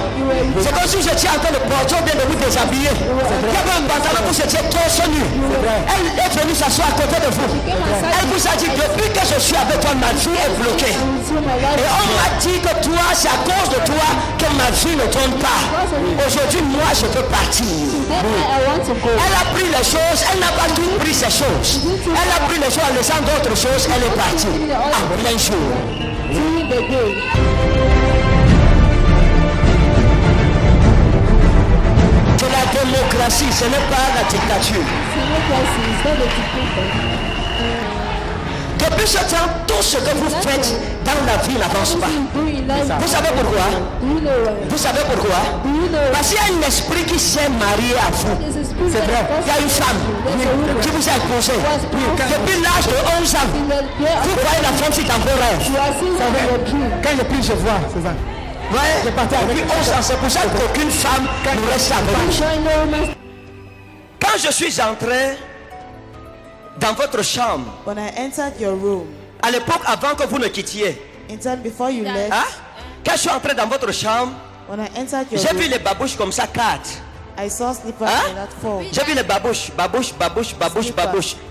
C'est comme si vous étiez en train de porter ou bien de vous déshabiller. Il y avait un pantalon, vous étiez torse nu. Elle est venue s'asseoir à côté de vous. Elle vous a dit, depuis que je suis avec toi, ma vie est bloquée. Et on m'a dit que toi, c'est à cause de toi que ma vie ne tourne pas. Aujourd'hui, moi, je peux partir. Elle a pris les choses, elle n'a pas tout pris ces choses. Elle a pris les choses en laissant d'autres choses, elle est partie. En plein jour. C'est la démocratie, ce n'est pas la dictature. Depuis ce temps, tout ce que vous faites dans la vie n'avance pas. Vous savez pourquoi? Vous savez pourquoi? Parce qu'il y a un esprit qui s'est marié à vous. C'est vrai. Il y a une femme qui vous a imposé. Depuis l'âge de 11 ans, vous voyez la femme qui est en vos rêves. Quand je prie, je vois, c'est ça. Ouais, depuis 11 ans, c'est pour ça qu'aucune femme ne reste avec vous. Quand je suis entré dans votre chambre, When I entered your room, à l'époque avant que vous ne quittiez, in time before you left, hein? Quand je suis entré dans votre chambre, when I entered your j'ai vu room, les babouches comme ça, 4. I saw slippers Hein? in that form. J'ai vu les babouches,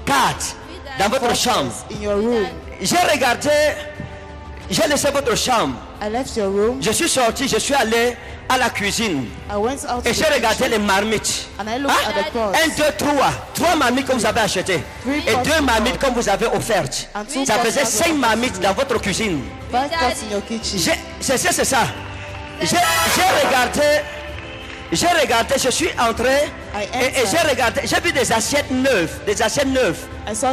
4 dans votre chambre. In your room, J'ai regardé, j'ai laissé votre chambre. I left your room. Je suis sorti, je suis allé à la cuisine I went out et to j'ai the regardé kitchen les marmites. and I looked at the pots. 1, 2, 3 marmites que vous avez achetées et 2 marmites comme vous avez offertes. Ça faisait 5 marmites dans votre cuisine. 5 pots in your kitchen. C'est ça. J'ai regardé, je suis entré et j'ai regardé, j'ai vu des assiettes neuves,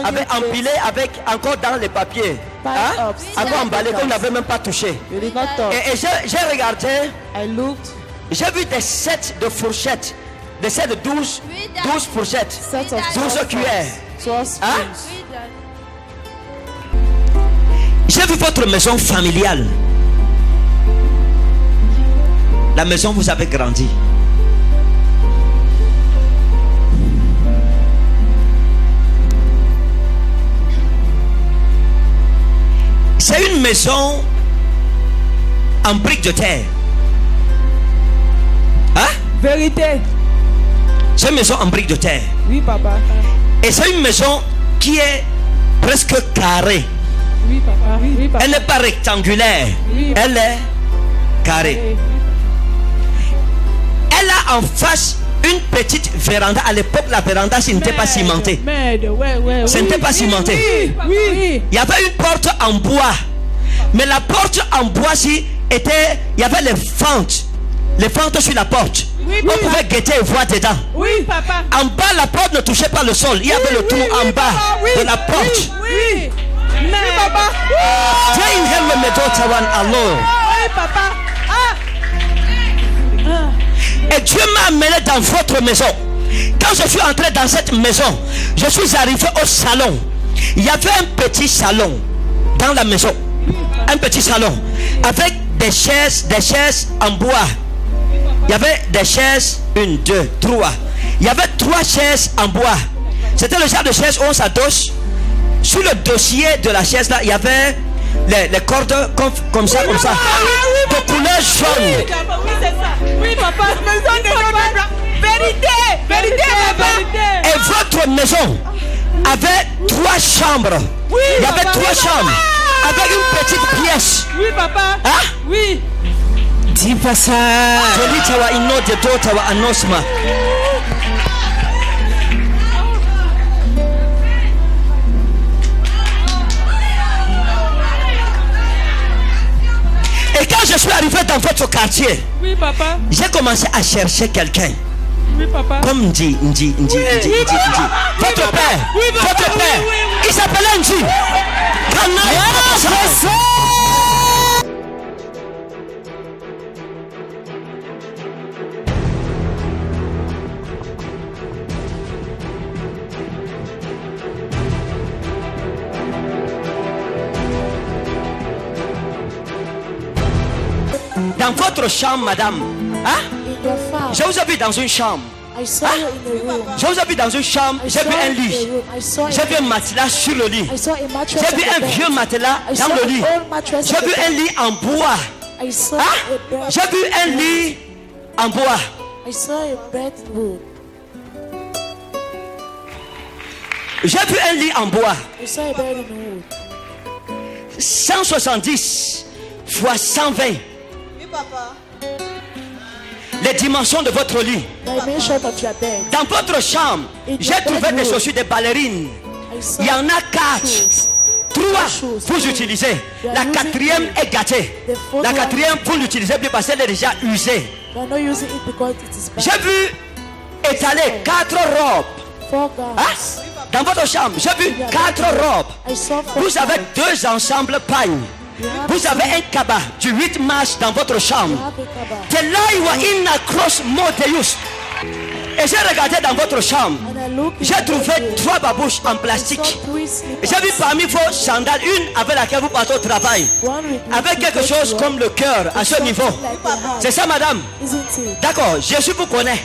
avec empilées avec encore dans les papiers, hein? Encore emballées qu'on n'avait même pas touché. You did not touch. Et j'ai regardé, I looked. j'ai vu des sets de fourchettes, des sets de 12 fourchettes, Sets of 12 cuillères. 12 spoons. Hein? J'ai vu votre maison familiale. La maison où vous avez grandi. C'est une maison en briques de terre. Hein? Vérité. C'est une maison en briques de terre. Oui, papa. Et c'est une maison qui est presque carrée. Oui, papa. Oui, papa. Elle n'est pas rectangulaire. Oui. Elle est carrée. Elle a en face une petite véranda. À l'époque, la véranda, ce n'était pas cimenté. Ce n'était pas cimenté. Oui. Il y avait une porte en bois. Mais la porte en bois, il y avait les fentes sur la porte. Oui, on pouvait guetter et voir dedans. Oui, papa. En bas, la porte ne touchait pas le sol. Il y avait le trou en bas de la porte. Oui, papa. Oui, papa. Et Dieu m'a amené dans votre maison. Quand je suis entré dans cette maison, je suis arrivé au salon. Il y avait un petit salon dans la maison. Un petit salon avec des chaises en bois. Il y avait des chaises, 1, 2, 3. Il y avait 3 chaises en bois. C'était le genre de chaise où on s'adosse. Sur le dossier de la chaise là, il y avait les cordes comme ça, de couleur jaune. Oui, papa. Maison de papa. Vérité, papa. Et votre maison avait 3 chambres. Oui, il y avait papa, 3 chambres avec une petite pièce. Oui, papa. Hein? Oui. Dis pas ça. Delitawa ino de dotawa anosma. Et quand je suis arrivé dans votre quartier, oui, papa, j'ai commencé à chercher quelqu'un. Oui, papa. Comme Ndi. Votre père. Votre père. Il s'appelait Ndi. Dans votre chambre, madame, hein? Je vous ai vu dans une chambre. I saw you in the room. Je vous ai vu dans une chambre, I j'ai saw vu un you in lit. the room. I saw J'ai vu un matelas sur le lit. I saw a mattress J'ai vu on the un bed. vieux matelas I dans saw le lit. an old mattress J'ai on vu the un bed. lit en bois. I saw Hein? a bed. J'ai vu un lit en bois. I saw a bed in wood. J'ai vu un lit en bois. I saw a bed in wood. 170 fois 120. Les dimensions de votre lit. Dimension of your bed. Dans votre chambre, j'ai trouvé des chaussures de ballerines. I saw Il y en a 4. shoes. 3, vous utilisez. La 4e est gâtée. La 4e, vous l'utilisez plus parce qu'elle est déjà usée. You are not using it because it is bad. J'ai vu étaler 4 robes. 4 gowns. Hein? Dans votre chambre, j'ai vu 4 robes. I saw 4 Vous avez gowns. 2 ensembles pagnes. Vous avez un cabas du 8 mars dans votre You chambre. have a cabas. De là, il y a une accroche Moteus. Et j'ai regardé dans votre chambre. And I looked J'ai into trouvé the 3 babouches en I plastique. saw 3 slippers. J'ai vu parmi vos sandales une avec laquelle vous partez au travail. One with Avec quelque chose comme le cœur à ce niveau. C'est ça, madame? Isn't it? D'accord, Jésus vous connaît.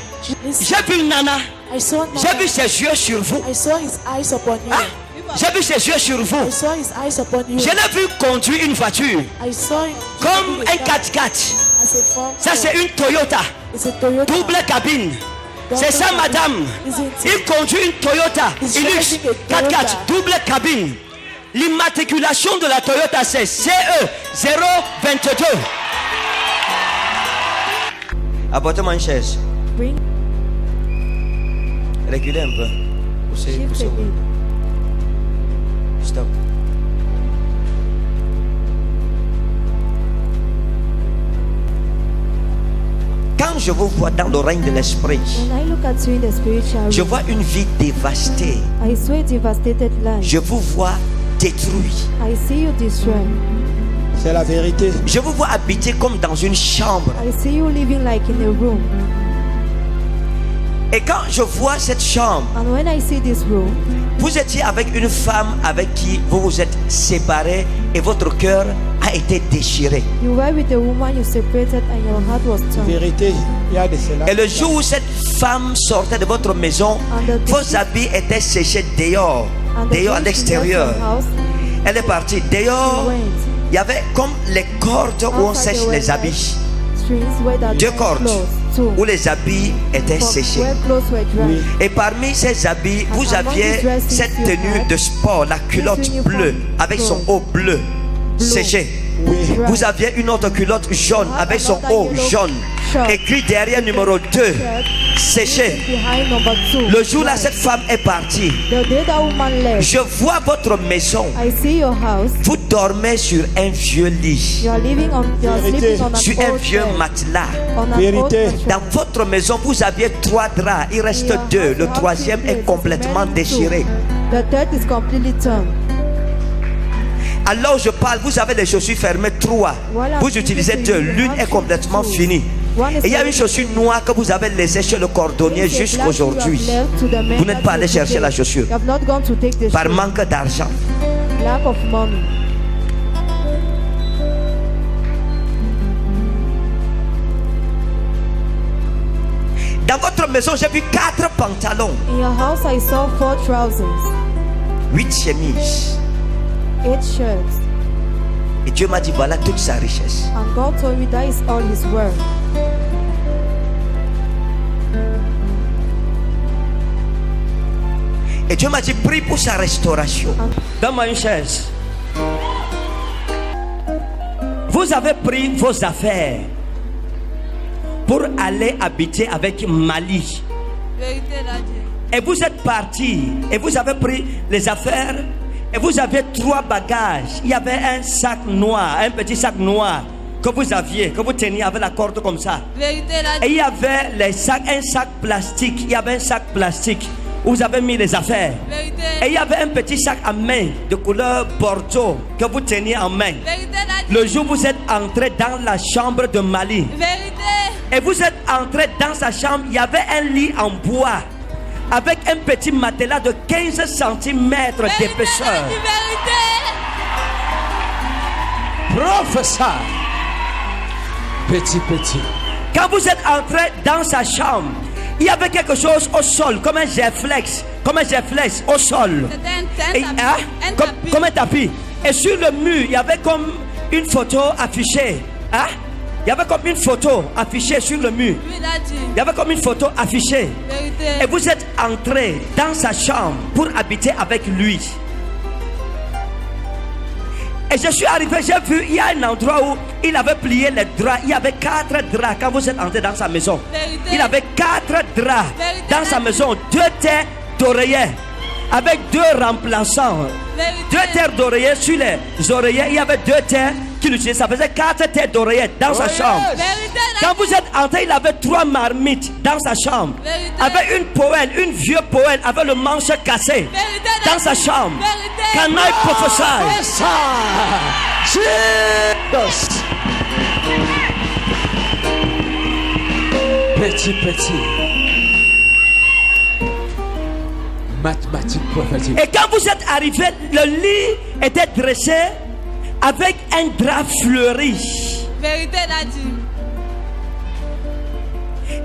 Listen, J'ai vu une nana. I saw J'ai vu Nana. ses yeux sur vous. I saw his eyes upon you. Hein? J'ai vu ses yeux sur I vous. saw his eyes upon you. Je l'ai vu conduire une voiture I saw him comme un 4x4. as a farm. Ça, c'est une Toyota. It's a Toyota. Double cabine. C'est ça, madame. Il conduit une Toyota Hilux 4x4 double cabine. L'immatriculation de la Toyota, c'est CE 022. Apportez-moi une chaise. Bring Reculez un peu. Poussez, shift poussez. a bit. Stop. Quand je vous vois dans le règne de l'esprit, When I look at you in the spiritual je realm, vois une vie dévastée. I saw a devastated life. Je vous vois détruit. I see you destroyed. C'est la vérité. Je vous vois habiter comme dans une chambre. I see you living like in a room. Et quand je vois cette chambre, And when I see this room, vous étiez avec une femme avec qui vous vous êtes séparés et votre cœur a été déchiré. you were with a woman you separated and your heart was torn. Vérité. Il y a de cela. Et le jour où cette femme sortait de votre maison, vos habits étaient séchés dehors, And the dehors à day she left l'extérieur. your house, Elle est partie dehors. she went. Il y avait comme les cordes où on Outside sèche there les were habits. strings where that 2 were cordes clothes, two. où les habits étaient For séchés. where clothes were dry. Oui. Et parmi ces habits, And vous among aviez these dresses cette you tenue had de sport, la culotte uniform bleue avec son haut bleu séché. Oui. Dry. Vous aviez une autre culotte jaune You had avec son another haut yellow jaune. shirt. Écrit derrière numéro 2, Shirt séché. behind number 2. Le jour là, Dry. cette femme est partie. The day that woman left, Je vois votre maison. I see your house. Vous dormez sur un vieux lit, You are sleeping on an sur un old vieux bed, matelas. on an Vérité. old mattress. Dans votre maison, vous aviez 3 draps. Il reste Your 2. house, Le you have 3e 3 est places, complètement remaining 2. déchiré. The third is completely torn. Alors je parle, vous avez les chaussures fermées 3. Voilà, Vous utilisez vous 2. utilisez L'une one est complètement shoe. finie. One is Et il y a une finished. chaussure noire que vous avez laissée chez le cordonnier This is jusqu'à black you have aujourd'hui. left to the man Vous n'êtes that pas you allé chercher today. la chaussure. You have not gone to take the Par shoe. manque d'argent. Lack of money. Dans votre maison, j'ai vu 4 pantalons, In your house, I saw 4 trousers, 8 chemises. 8 shirts, Et Dieu m'a dit, voilà toute sa richesse. and God told me that is all His word. Et Dieu m'a dit, prie pour sa restauration. Donne-moi une chaise. Vous avez pris vos affaires pour aller habiter avec Mali. Vérité, Daddy. Et vous êtes parti et vous avez pris les affaires et vous aviez 3 bagages. Il y avait un sac noir, un petit sac noir que vous aviez, que vous teniez avec la corde comme ça. Vérité, Daddy. Et il y avait les sacs, un sac plastique. Il y avait un sac plastique où vous avez mis les affaires. Vérité. Et il y avait un petit sac à main de couleur bordeaux que vous teniez en main. Vérité, Daddy. Le jour où vous êtes entré dans la chambre de Mali Vérité. et vous êtes entré dans sa chambre, il y avait un lit en bois avec un petit matelas de 15 cm d'épaisseur. Daddy, vérité. Professeur. Petit. Quand vous êtes entré dans sa chambre, Il y avait quelque chose au sol, comme un géflex au sol. C'était un tapis. Comme un tapis. Et sur le mur, il y avait comme une photo affichée. Hein? Il y avait comme une photo affichée sur le mur. Lui, il a dit. Il y avait comme une photo affichée. Vérité. Et vous êtes entré dans sa chambre pour habiter avec lui. Et je suis arrivé, j'ai vu, il y a un endroit où il avait plié les draps. Il y avait 4 draps quand vous êtes entré dans sa maison. Vérité. Il avait 4 draps Vérité. dans sa maison. 2 terres d'oreiller avec 2 remplaçants. Vérité. 2 terres d'oreiller sur les oreillers. Il y avait 2 terres qu'il utilisait. Ça faisait 4 terres d'oreiller dans sa chambre. Vérité. Quand vous êtes entré, il avait 3 marmites dans sa chambre. Vérité. Avec une poêle, une vieille poêle avec le manche cassé Vérité. dans sa chambre. Vérité. Can I prophesy? Jesus. Petit. Mathématiques prophétiques. Et quand vous êtes arrivé, le lit était dressé avec un drap fleuri. Vérité, il a dit.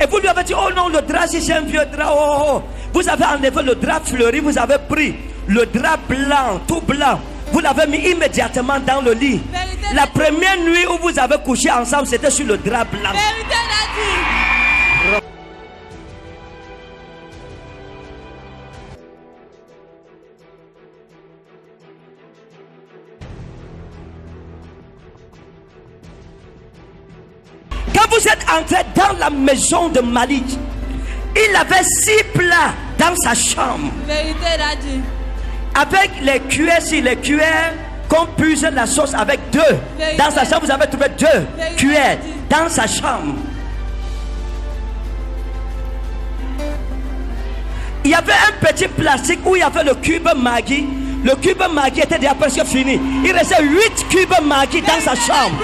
Et vous lui avez dit, oh non, le drap, si c'est un vieux drap, oh. Vous avez enlevé le drap fleuri, vous avez pris le drap blanc, tout blanc. Vous l'avez mis immédiatement dans le lit. Vérité. La première nuit où vous avez couché ensemble, c'était sur le drap blanc. Vérité, il a dit. Quand vous êtes entré dans la maison de Malik, il avait 6 plats dans sa chambre. Vérité, il a dit. Avec les cuillères qu'on puise la sauce avec 2. Vérité. Dans sa chambre, vous avez trouvé 2 Vérité. cuillères dans sa chambre. Il y avait un petit plastique où il y avait le cube Maggi. Le cube Maggi était déjà presque fini. Il restait 8 cubes Maggi dans sa chambre.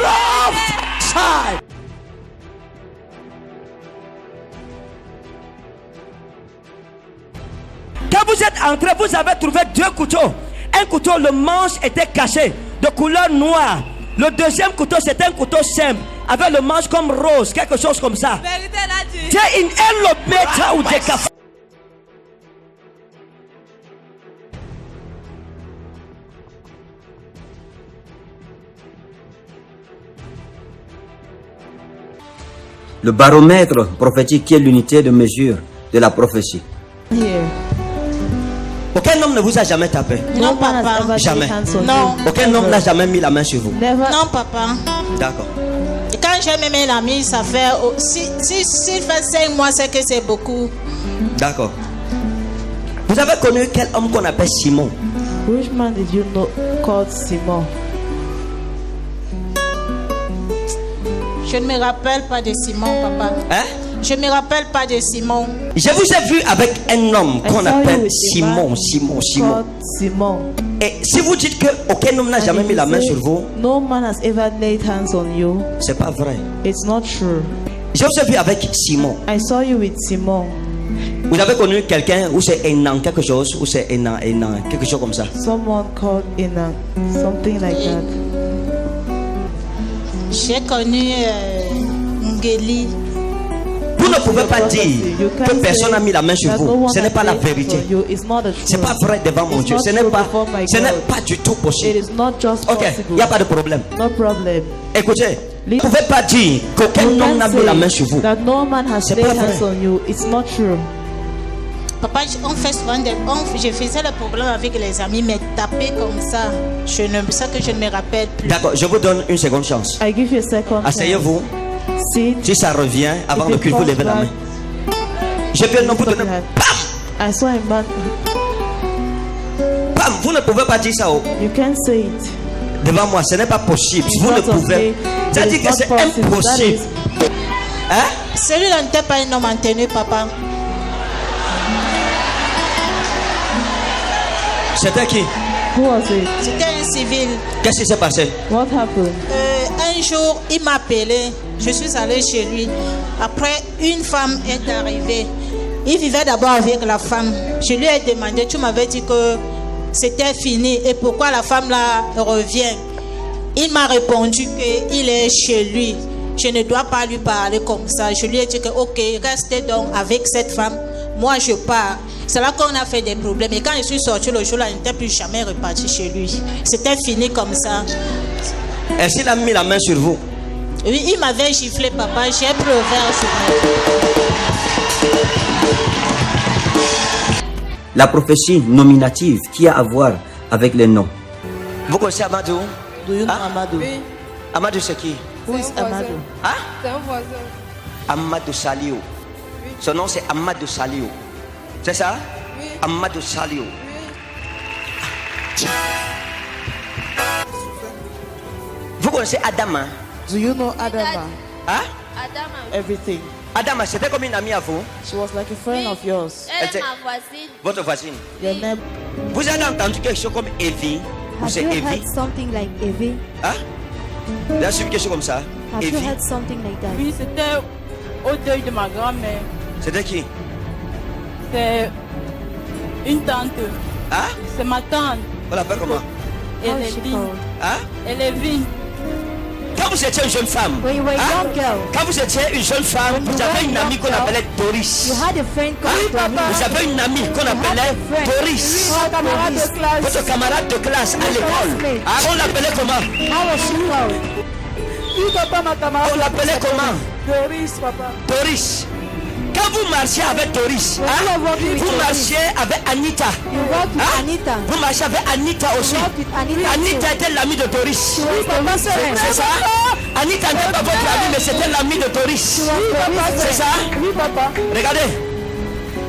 Quand vous êtes entré, vous avez trouvé 2 couteaux. Un couteau, le manche était caché de couleur noire. Le deuxième couteau, c'était un couteau simple avec le manche comme rose, quelque chose comme ça. Vérité, il a dit. C'est une elopeta ou des cafés. Le baromètre prophétique qui est l'unité de mesure de la prophétie. Here. Aucun homme ne vous a jamais tapé. No man has ever Jamais. laid hands on Non. you. Aucun homme n'a jamais mis la main sur vous. Never. Non, papa. D'accord. Et quand j'ai même un ami, ça fait. S'il fait 5 mois, c'est que c'est beaucoup. D'accord. Vous avez connu quel homme qu'on appelle Simon? Which man did you know called Simon? Je ne me rappelle pas de Simon, papa. Hein? Je ne me rappelle pas de Simon. Je vous ai vu avec un homme I qu'on saw you appelle with a Simon. man called Simon. Et si vous dites que aucun homme n'a And jamais if mis you la main say sur vous, no man has ever laid hands on you, c'est pas vrai. it's not true. Je vous ai vu avec Simon. I saw you with Simon. Vous avez connu quelqu'un où c'est Enan quelque chose, ou c'est Enan, quelque chose comme ça. Someone called Ina, something like that. J'ai connu Ngeli. Vous ne pouvez pas dire You que can't personne say n'a mis la main sur that no vous. one Ce n'est has pas la laid hands vérité. on you. It's not the C'est truth. pas vrai devant mon It's Dieu. not Ce n'est true pas, before my ce n'est God. pas du tout It possible. is not just Ok, possible. il n'y a pas de problème. No problem. Écoutez, vous ne Listen. pouvez pas dire qu'aucun You homme n'a can't mis la main say sur vous. that no man has C'est laid pas vrai. hands on you. It's not true. Papa, on fait souvent je faisais le problème avec les amis, mais taper comme ça, ça que je ne me rappelle plus. D'accord, je vous donne une seconde chance. I give you a second chance. Asseyez-vous. Sit. Si ça revient, avant If le it culte, vous comes levez la back, main. Je viens de vous donner. I saw a man. Bam, vous ne pouvez pas dire ça You can't say it. devant moi. Ce n'est pas possible. In Vous ne front of pouvez. me. Ça It dit is que not c'est possible. That impossible. is- Hein? Celui-là n'était pas un homme en tenue, papa. C'était qui? Who was it? C'était un civil. Qu'est-ce qui s'est passé? What happened? Un jour, il m'a appelé. Je suis allée chez lui. Après, une femme est arrivée. Il vivait d'abord avec la femme. Je lui ai demandé, tu m'avais dit que c'était fini. Et pourquoi la femme là revient? Il m'a répondu qu'il est chez lui. je ne dois pas lui parler comme ça. Je lui ai dit que ok, restez donc avec cette femme. Moi, je pars. C'est là qu'on a fait des problèmes. Et quand je suis sortie le jour-là, je n'étais plus jamais reparti chez lui. C'était fini comme ça. Est-ce qu'il a mis la main sur vous? Oui, il m'avait giflé, papa. J'ai pleuré en souffrant. La prophétie nominative qui a à voir avec les noms. Vous connaissez Amadou? Do you know Hein? Amadou? Oui, Amadou c'est qui? Who is Amadou? Hein? c'est un voisin. Amadou Saliou. Son nom c'est Amadou Saliou. C'est ça? Oui. Amadou Saliou. Oui. Vous connaissez Adama? Do you know Adama? Hein? Adama. Everything. Adama, c'était comme une amie à vous? She was like a friend of yours. Elle Elle est ma voisine. Votre voisine. Your neighbor. Vous avez entendu quelque chose comme Evie? Ou Have c'est you Evie? heard something like Evie? Hein? Vous avez suivi quelque chose comme ça? Have you Evie? heard something like that? Oui, c'était au deuil de ma grand-mère. C'était qui? C'est une tante. Hein? C'est ma tante. On l'appelle comment? How Elle is est she vie. called? Hein? Elle est vie. Quand vous étiez une jeune femme, When you were a hein? young girl, Quand vous étiez une jeune femme, When you vous were avez a une young amie qu'on girl, appelait Doris. you had a friend called Doris. Vous avez une amie qu'on appelait Doris. Camarade de classe. Votre camarade de classe à l'école. classmate. Ah, on l'appelait comment? How was she called? Oui, papa, ma camarade. On l'appelait comment? Doris, papa. Doris. Quand vous marchiez avec Doris, When you were walking with vous Doris, marchiez avec Anita. you walked with Hein? Anita. Vous marchiez avec Anita aussi. You walked with Anita. Anita too. était l'amie de Doris. She was Doris' friend. C'est ça? Anita n'était pas votre amie, mais c'était l'amie de Doris. She was Doris' C'est friend. ça? Oui, papa. Regardez.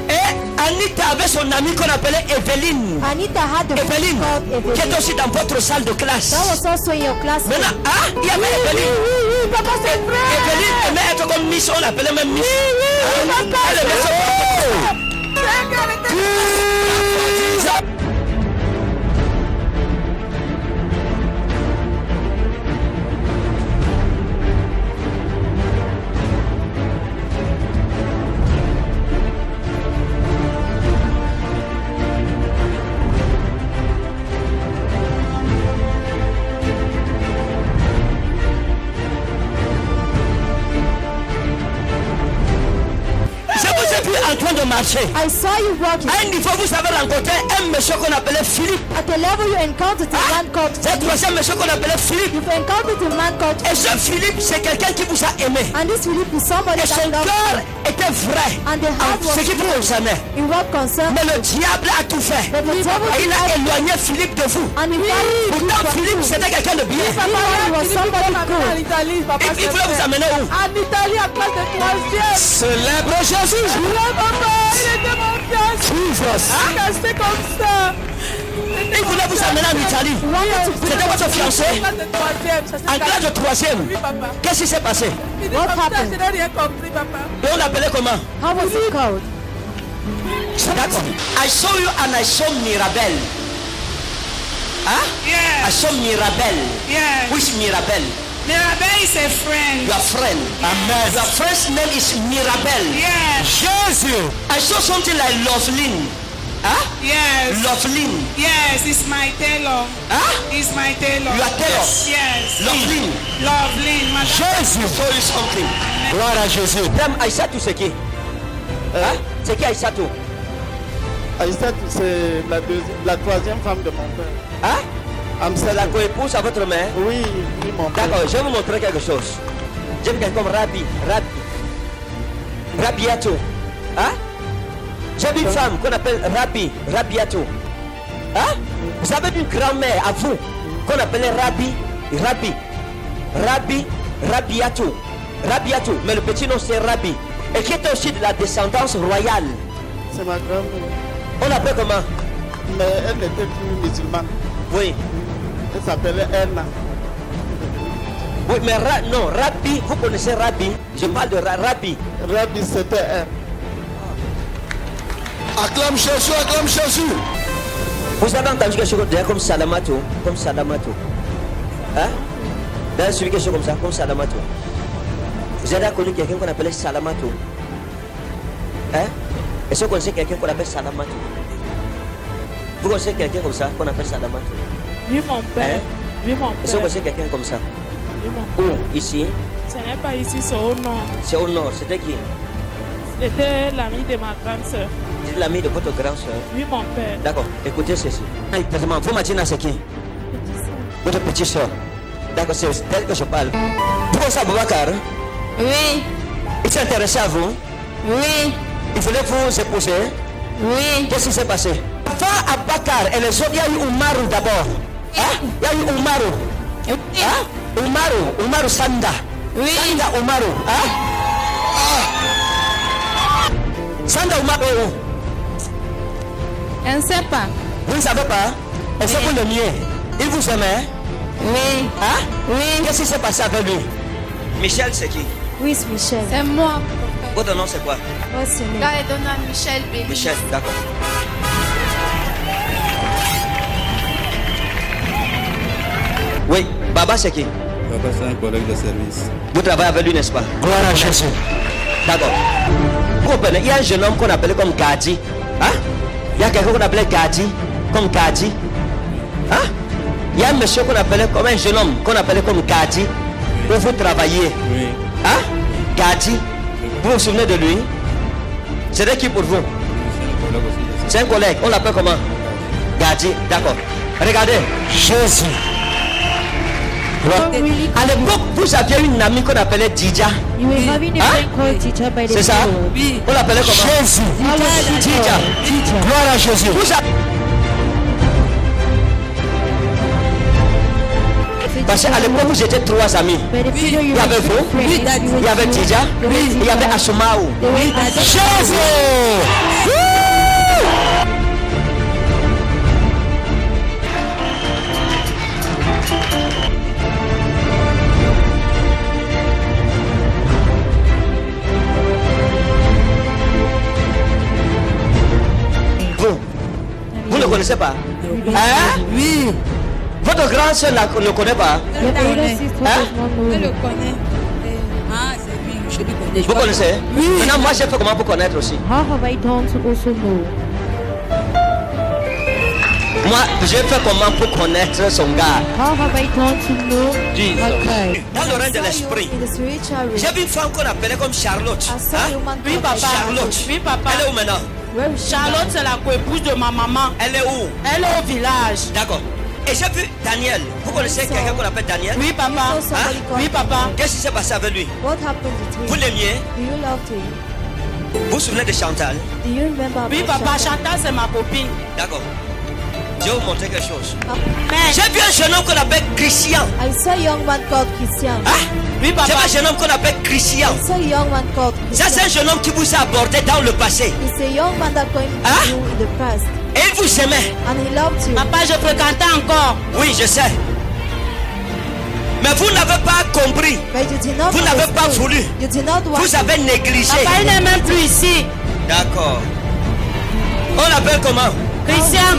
Et Anita avait son amie qu'on appelait Evelyne. Anita had a friend Evelyne, called qui est Eveline. aussi dans votre salle de classe. That was also in your class. Maintenant, ah, il y avait Evelyne. Oui, papa, c'est vrai. Evelyne aimait être comme Miss, on l'appelait même Miss. Elle aimait se Je vous ai vu en train de marcher. I saw you walking. À un niveau, vous avez rencontré un monsieur qu'on appelait Philippe. At the level you encountered a man called C'est le Philip. troisième monsieur qu'on appelait Philippe. You've encountered a man called Et ce Philippe, c'est quelqu'un qui vous a aimé. and this Philip is somebody Et son that loved cœur you. était vrai. And the heart En ce qui vous was concernait. in what concerned. Mais le diable a tout fait. But the devil Et il a did éloigné Philippe de vous. and he tried to Pourtant, from Philippe, you. c'était quelqu'un de bien. Papa, he was somebody En good. Italie, papa, Il voulait vous amener où? En Italie, à classe de troisième. Célèbre Jésus. Oui, papa, il était mon fiancé. Resté comme ça. Il voulait vous amener en Italie. C'était votre fiancé. Classe de troisième, ça En s'est classe de troisième. Oui, papa. Qu'est-ce qui s'est passé? Il dit What comme ça, happened? je n'ai rien compris, papa. Et on l'appelait comment? How was he called? D'accord. I saw you and I saw Mirabel. Huh? I Yes, saw Mirabel. yes. Which Mirabel? Mirabel is a friend. Your friend. Amen. Your friend's name is Mirabel. Yes, Jesus. I saw something like Loveline. Huh? yes, Loveline. yes, it's my tailor. Huh? It's my tailor. You are tailor. Yes. Loveline. Lovely, madame. Jésus. Show you something. Gloire à Jésus. Dame Aïssatou, c'est qui? Hein? C'est qui Aïssatou? Aïssatou, c'est la troisième femme de mon père. Hein? C'est la coépouse à votre mère? Oui, oui, mon père. D'accord, je vais vous montrer quelque chose. J'aime quelqu'un comme Rabiato. Hein? J'ai une femme qu'on appelle Rabiato. Hein? Vous avez une grand-mère à vous qu'on appelait Rabiato. Mais le petit nom c'est Rabi. Et qui était aussi de la descendance royale. C'est ma grand-mère. On l'appelle comment? Mais elle n'était plus musulmane. Oui. Elle s'appelait Erna. Oui, mais non, Rabbi, vous connaissez Rabbi? Je parle de Rabbi. Rabbi, c'était elle. Acclame Jésus, acclame Jésus. Vous avez entendu quelque chose comme Salamato? Hein? Vous avez suivi quelque chose comme ça, comme Salamato? Vous avez connu quelqu'un qu'on appelait Salamato? Hein? Est-ce que vous connaissez quelqu'un qu'on appelle Salamato? Vous connaissez quelqu'un comme ça qu'on appelle Salamato? Oui, mon père. Hein? Oui, mon Est-ce que vous père. connaissez quelqu'un comme ça? Oui, mon père. Où? Ici? Ce n'est pas ici, c'est au nord. C'est au nord. C'était qui? C'était l'ami de ma grande sœur. C'est l'ami de votre grande soeur. Oui, mon père. D'accord, écoutez ceci. Exactement, vous Matina, c'est qui? Votre petite soeur. D'accord, c'est d'elle que je parle. Pourquoi ça, Boubacar? Oui, Il s'est intéressé à vous? oui, Il voulait vous épouser? oui. Qu'est-ce qui s'est passé? Avant Abakar et les autres, il y a eu Oumarou d'abord. Hein? Il y a eu Oumarou. Hein? Oumarou Sanda. Oui. Sanda Oumarou. Hein? Sanda Oumarou. On ne sait pas. Vous ne savez pas? Et c'est pour le nier. Il vous aimait? Oui. Hein? Oui. Qu'est-ce qui s'est passé avec lui? Michel, c'est qui? Oui, c'est Michel. C'est moi. Votre nom, c'est quoi? Oh, c'est Là, elle donne à Michel Béli. Michel, d'accord. Oui, Baba, c'est qui? Papa, c'est un collègue de service. Vous travaillez avec lui, n'est-ce pas? Gloire à Jésus. D'accord. Vous comprenez? Il y a un jeune homme qu'on appelait comme Gadi. Hein? Il y a quelqu'un qu'on appelait Gadi. Comme Gadi. Hein? Il y a un monsieur qu'on appelait comme un jeune homme qu'on appelait comme Gadi. Où vous travaillez. Oui. Hein? Gadi. Vous vous souvenez de lui? C'était qui pour vous? C'est un collègue. On l'appelle comment? Gadi. D'accord. Regardez. Jésus. À l'époque, vous aviez une amie qu'on appelait Didja. C'est ça? Oui. On l'appelait comment? Jésus. Didja. Gloire à Jésus. Parce qu'à l'époque, vous étiez trois amis. Il y avait vous, il y avait Didja, il y avait Asumaou. Jésus. Vous ne connaissez pas? Hein? Oui. Votre grande soeur ne connaît pas? Je le connais. Ah, c'est lui. Je le connais. Vous connaissez? Oui. Maintenant, moi, j'ai fait comment pour connaître aussi? Moi, j'ai fait comment pour connaître son gars? Dans le règne de l'esprit, j'ai vu une femme qu'on appelait comme Charlotte. Hein? Oui, papa. Charlotte. Oui, papa. Elle est où maintenant? Charlotte, c'est la coépouse de ma maman. Elle est où? Elle est au village. D'accord. Et j'ai vu Daniel. Vous connaissez quelqu'un qu'on appelle Daniel? Oui, papa. Hein? Oui, papa. Qu'est-ce qui s'est passé avec lui? What happened between Vous l'aimiez? Do you love him? Vous vous souvenez de Chantal? Do you remember Oui, about papa. Chantal? Chantal, c'est ma copine. D'accord. Je vais vous montrer quelque chose. Mais, J'ai vu un jeune homme qu'on appelle Christian. I saw a young man called Christian. Hein? oui, J'ai vu papa. un jeune homme qu'on appelle Christian. I saw a young man called Ça, c'est un Christian. jeune homme qui vous a abordé dans le passé. It's a young man that came Hein? to you in the past. Et il vous aimait. And he loved you. Papa, je fréquentais encore. Oui, je sais. Mais vous n'avez pas compris. But you did not Vous n'avez pas understand. voulu. You did not want Vous avez négligé. Papa, il n'est même plus ici. D'accord. On l'appelle comment? Christian.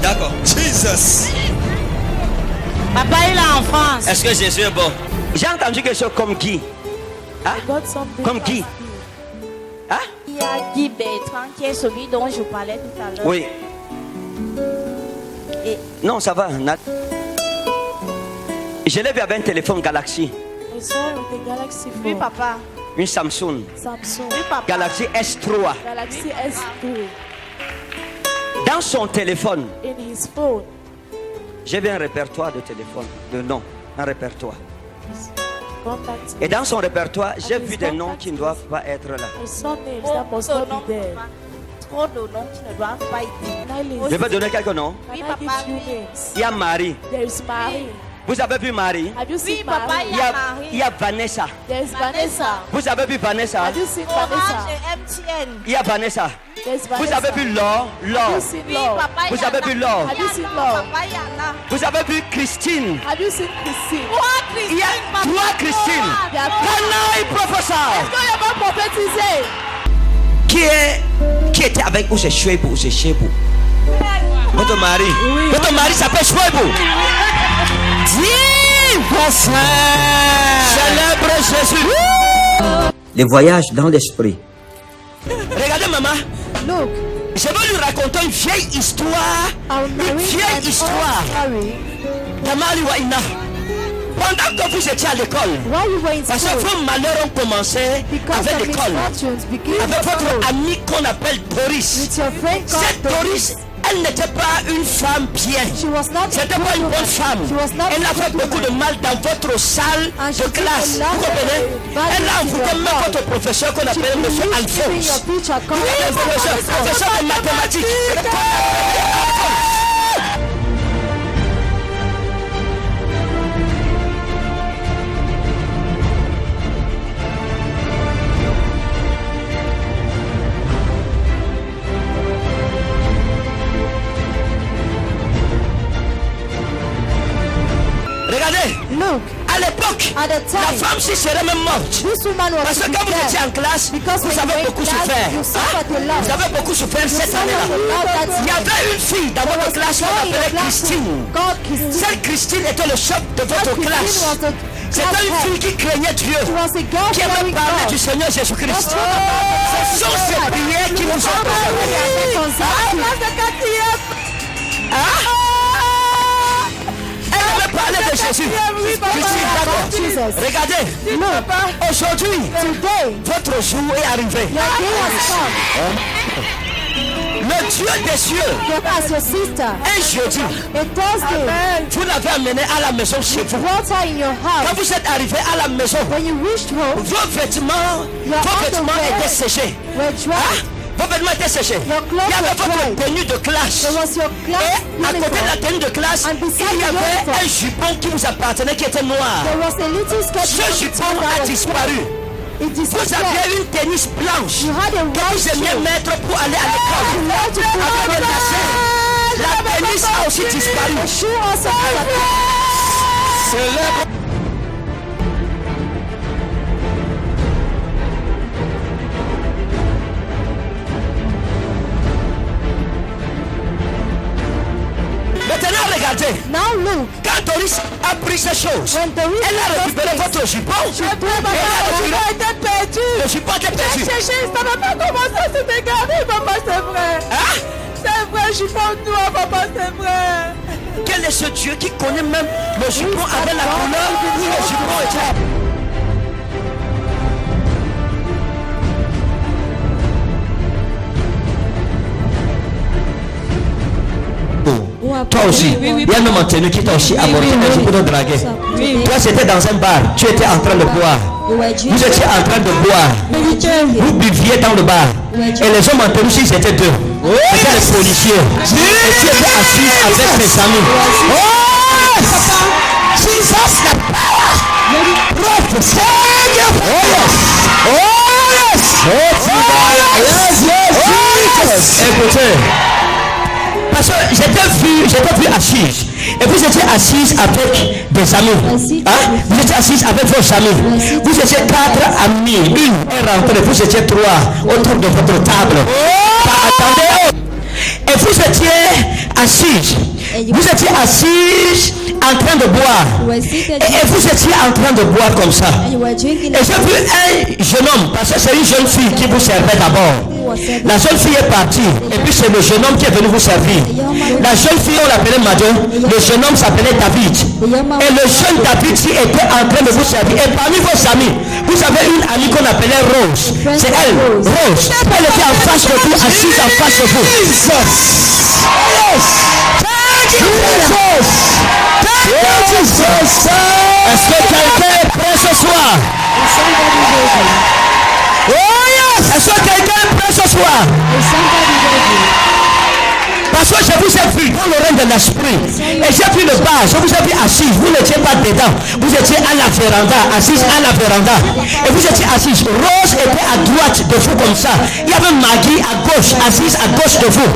D'accord. Jesus. Papa, il est en France. Est-ce que Jésus est bon? J'ai entendu quelque chose comme qui? Hein? got something. Comme qui? Hein? Il y a Guy Bertrand qui est celui dont je parlais tout à l'heure. Oui. Et Non, ça va. Je l'ai vu avec un téléphone Galaxy. oui, papa. Une Samsung. Samsung. Oui, papa. Galaxy S3. Galaxy S2. Dans son téléphone, In his phone. j'ai vu un répertoire de téléphone, de noms. Un répertoire. Contact. Et dans son répertoire, j'ai vu des noms qui ne doivent pas être là. I saw names that must not be there. Trop de noms qui ne doivent pas être. Je vais donner quelques noms. Oui, Can I give papa. you names? Il y a Marie. There's Marie. Vous avez vu Marie? Have you seen Oui, papa, Marie? Il y a Vanessa. There's Vanessa. Vous avez vu Vanessa? Have you seen Orange Vanessa? et MTN. Il y a Vanessa. There's Vous Vanessa. avez vu Laure? Have you Laure. seen Oui, Laure? papa, Vous il y en avez a. vu Laure? Have you seen Laure? Papa, il y en a. Vous avez vu Christine? Have you seen Christine? Il y a trois Christine. Il y a Canaille professeur. Est-ce qu'il a pas prophétisé? Qui était avec vous? C'est Chouebou ou c'est Chébou? Votre mari. Votre mari s'appelle Chouebou. Célèbre Jésus. Les voyages dans l'esprit. Regardez maman. Look, Je vais lui raconter une vieille histoire. I'll Une narrate vieille an old histoire. story. Tamali wa ina. Pendant que vous étiez à l'école, While you were in parce que school, vos malheurs ont commencé because avec of l'école, misfortunes, beginning avec of votre school, ami qu'on appelle Doris. with your friend Cette called Doris, elle n'était pas une femme bien. she was not a C'était good pas une woman. bonne femme. She was not Elle a a fait good beaucoup de woman. mal dans votre salle And she de did classe. a lot Vous comprenez? of bad Elle a things in envoûté your même house. votre professeur qu'on She appelle M. believed in Alphonse. your future Vous appelez le professeur de mathématiques. Regardez, Look, à l'époque, at the la time, femme si serait même morte. this woman was Parce que quand vous étiez en classe, because vous when you avez were in beaucoup class, souffert. you suffered a lot. Vous avez beaucoup souffert cette année-là. Il y avait une fille dans votre classe qu'on appelait Christine. God Christine. Cette Christine était le chef de votre classe. Christine was the C'était class une head. fille qui craignait Dieu, She was a God qui aimait fearing parler God. du Seigneur Jésus-Christ. Ce sont ces prières qui vous ont Elle aimait parler de Jésus. Christine, d'accord. Regardez, aujourd'hui, Today, votre jour est arrivé. your day has come. Le Dieu des cieux, God as your sister. un jeudi, A Thursday, vous l'avez amené à la maison chez vous. brought her in your Quand house. vous êtes arrivé à la maison, When you reached home, vos vêtements étaient séchés. were Ah, dried. vos vêtements étaient séchés. Your clothes Il y avait were votre dried. tenue de classe. There was your class Et à côté de la uniform. tenue de classe, And beside il y the avait uniform, un jupon qui vous appartenait qui était noir. there was a little skirt Ce jupon a that was disparu. It Vous disappeared. aviez une tennis blanche You had a que white vous aimiez shoe. mettre pour aller à l'école. You had to put Avec on le lacet. La tennis a aussi disparu. the shoe also disappeared. Célèbre. Maintenant, regardez. Now look, Quand Doris a pris ces choses, when Doris elle a récupéré was votre jupon. she told her était perdu. Le jupon était perdu. Cherché, ça va pas commencer à se dégager, papa, c'est vrai. Hein? C'est vrai, je pense noir, papa, c'est vrai. Quel est ce Dieu qui connaît même le jupon avec la couleur où le jupon était? Toi aussi, il y a même un tenue qui t'a aussi avorté, mais je peux te draguer. Toi, c'était dans un bar, tu étais en train de boire. Vous étiez en train de boire. Vous buviez dans le bar. Et les hommes en tenue, ils étaient deux. C'était les policiers. Et tu étais assis avec tes amis. Oh! Jesus, the power! Prophesy! Oh yes! Oh yes! Oh yes! Écoutez. Parce que j'étais vu assise. Et vous étiez assise avec des amis. Hein? Vous étiez assise avec vos amis. Vous étiez 4 amis. Une est rentrée. Vous étiez 3 autour de votre table. Attendez. Et vous étiez assise. Vous étiez assise en train de boire. Et vous étiez en train de boire comme ça. Et j'ai vu un jeune homme. Parce que c'est une jeune fille qui vous servait d'abord. La jeune fille est partie. Et puis c'est le jeune homme qui est venu vous servir. La jeune fille, on l'appelait Mado. Le jeune homme s'appelait David. Et le jeune David qui était en train de vous servir. Et parmi vos amis, vous avez une amie qu'on appelait Rose. C'est elle, Rose. Elle était en face de vous, assise en face de vous. Est-ce que quelqu'un est prêt ce soir? Oh yes! Est-ce que quelqu'un est prêt ce soir? Parce que je vous ai vu dans le règne de l'esprit. Et j'ai vu le bar, je vous ai vu assis. Vous n'étiez pas dedans. Vous étiez à la véranda, assise à la véranda. Et vous étiez assis. Rose était à droite de vous comme ça. Il y avait Maggie à gauche, assise à gauche de vous.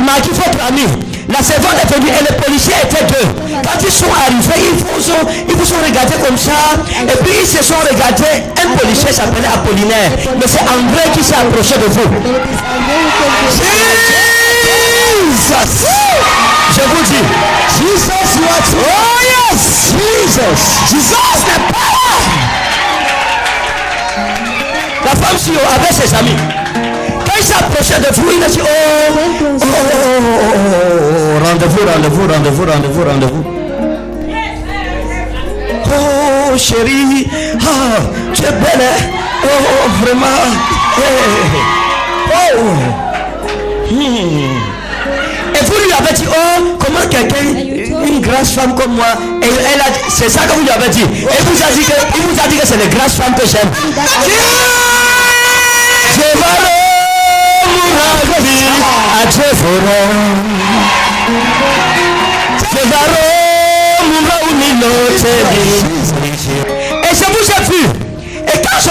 Maggie, votre amie. La servante est venue et les policiers étaient deux. Quand ils sont arrivés, ils vous ont regardé comme ça. Et puis ils se sont regardés. Un policier s'appelait Apollinaire. Mais c'est André qui s'est approché de vous. Jesus! Je vous dis, Jesus what? Oh yes! Jesus! Jesus the power! La femme Sio avec ses amis. Quand il s'est approché de vous, il a dit rendez-vous. Oh chérie, ah, tu es belle, hein? Oh vraiment. Hey. Oh. Et vous lui avez dit, oh, comment quelqu'un, une grasse femme comme moi, et elle a, c'est ça que vous lui avez dit. Et il vous a dit que c'est les grasses femmes que j'aime. Et je vous ai vu. Et quand je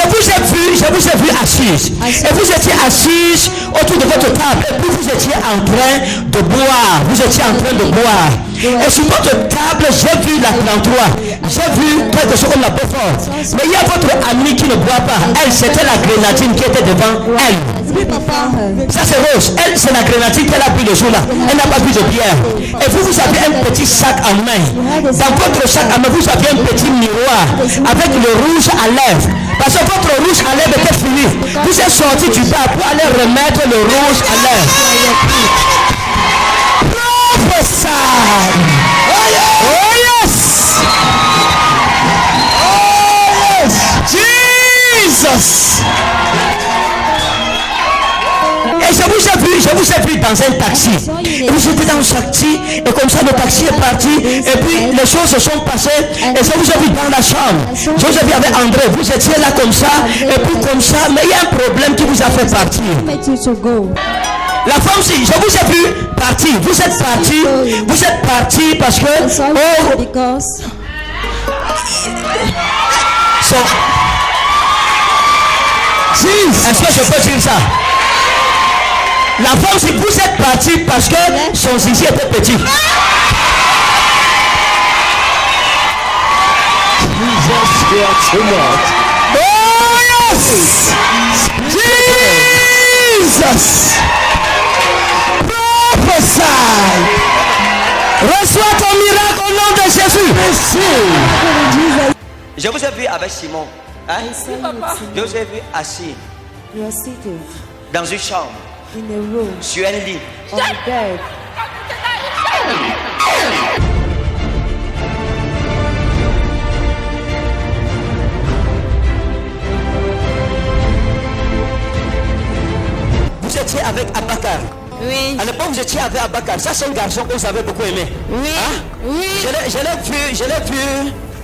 vous ai vu, je vous ai vu assise. Et vous étiez assise autour de votre table. Et puis vous étiez en train de boire. Vous étiez en train de boire. Et sur votre table, j'ai vu la 33. J'ai vu quelque chose comme la Beaufort. Mais il y a votre amie qui ne boit pas. Elle, c'était la grenadine qui était devant elle. Ça c'est Rose. Elle, c'est la grenadine qu'elle a bu le jour là. Elle n'a pas bu de bière. Et vous avez un petit sac en main. Dans votre sac en main, vous avez un petit miroir avec le rouge à lèvres. Parce que votre rouge à lèvres était fini. Vous êtes sorti du bar pour aller remettre le rouge à lèvres. Prophesy. Oh yes. Oh yes. Jesus. Et je vous ai vu dans un taxi. Et vous étiez dans un taxi. Et comme ça, le taxi est parti. Et puis, les choses se sont passées. Et je vous ai vu dans la chambre. Je vous ai vu avec André. Vous étiez là comme ça. Et puis, comme ça. Mais il y a un problème qui vous a fait partir. La femme, si, je vous ai vu partir. Vous êtes parti. Vous êtes parti parce que... Est-ce que je peux dire ça? La femme, si vous êtes parti parce que son zizi était petit. Oh yes! Jesus! Prophesy! Reçois ton miracle au nom de Jésus. Je vous ai vu avec Simon. Hein? Je vous ai vu assis dans une chambre. In a room, sur un lit. on the bed. Vous étiez avec Abakar. Oui. À l'époque, vous étiez avec Abakar. Ça, c'est un garçon que vous avez beaucoup aimé. Oui. Hein? Oui.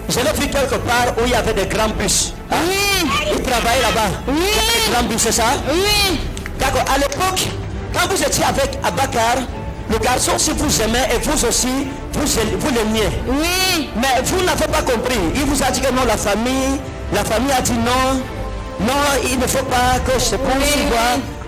Je l'ai vu quelque part où il y avait des grands bus. Hein? Oui. Il travaillait là-bas. Oui. Des grands bus, c'est ça? Oui. D'accord. À l'époque, quand vous étiez avec Abakar, le garçon, si vous aimez, et vous aussi, vous l'aimiez. Oui. Mais vous n'avez pas compris. Il vous a dit que non, la famille a dit non. Non, il ne faut pas que je pense,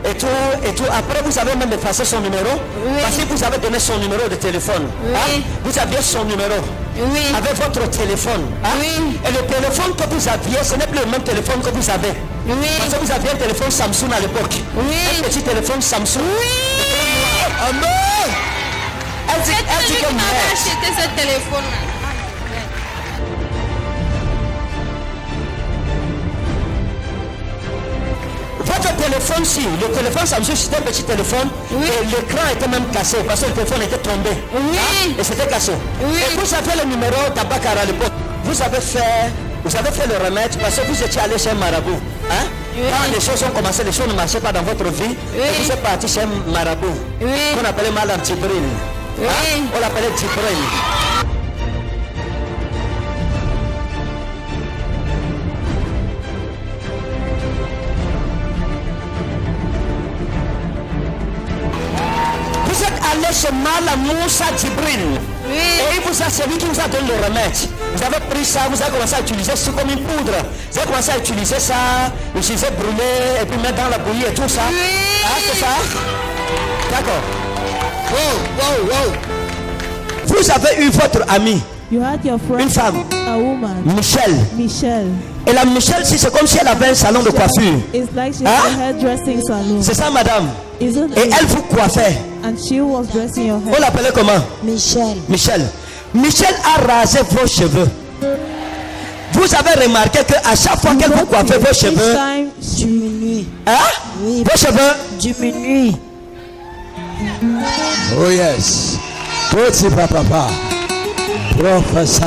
et tout. Après, vous avez même effacé son numéro. Oui. Parce que vous avez donné son numéro de téléphone. Oui. Hein? Vous aviez son numéro. Oui. Avec votre téléphone. Hein? Oui. Et le téléphone que vous aviez, ce n'est plus le même téléphone que vous avez. Oui. Parce que vous aviez un téléphone Samsung à l'époque. Oui. Un petit téléphone Samsung. Oui. Amen. C'est lui qui m'avait acheté ce téléphone-là. Votre téléphone, si, le téléphone Samsung, c'était un petit téléphone. Oui. Et l'écran était même cassé parce que le téléphone était tombé. Oui. Hein? Et c'était cassé. Oui. Et vous avez le numéro d'Abakar à l'époque. Vous avez fait le remède parce que vous étiez allé chez un marabout. Hein? Oui. Quand les choses ont commencé, les choses ne marchaient pas dans votre vie. Oui. Et vous êtes parti chez un marabout. Oui. Qu'on appelait Madame Tibril. Oui. Hein? On l'appelait Tibril. Vous êtes allé chez Malam Moussa Djibril. Oui. Et il vous a, c'est lui qui vous a donné le remède. Vous avez pris ça, vous avez commencé à utiliser ça comme une poudre. Vous avez commencé à utiliser ça, utiliser brûler, et puis mettre dans la bouillie et tout ça. Oui. Ah, c'est ça? D'accord. Wow. Vous avez eu votre ami, You had your friend, une femme, a woman, Michelle. Michelle. Et la Michelle, c'est comme si elle avait un salon de coiffure. It's like she Huh? had a hairdressing salon. C'est ça, madame. Isn't Et it? elle vous coiffait. And she was dressing your On hair. l'appelait comment? Michelle. Michelle a rasé vos cheveux. Vous avez remarqué qu'à chaque fois qu'elle vous coiffait vos cheveux, time diminue. hein? Oui. Vos cheveux Diminue. Oh yes. Petit papa. Prophesy.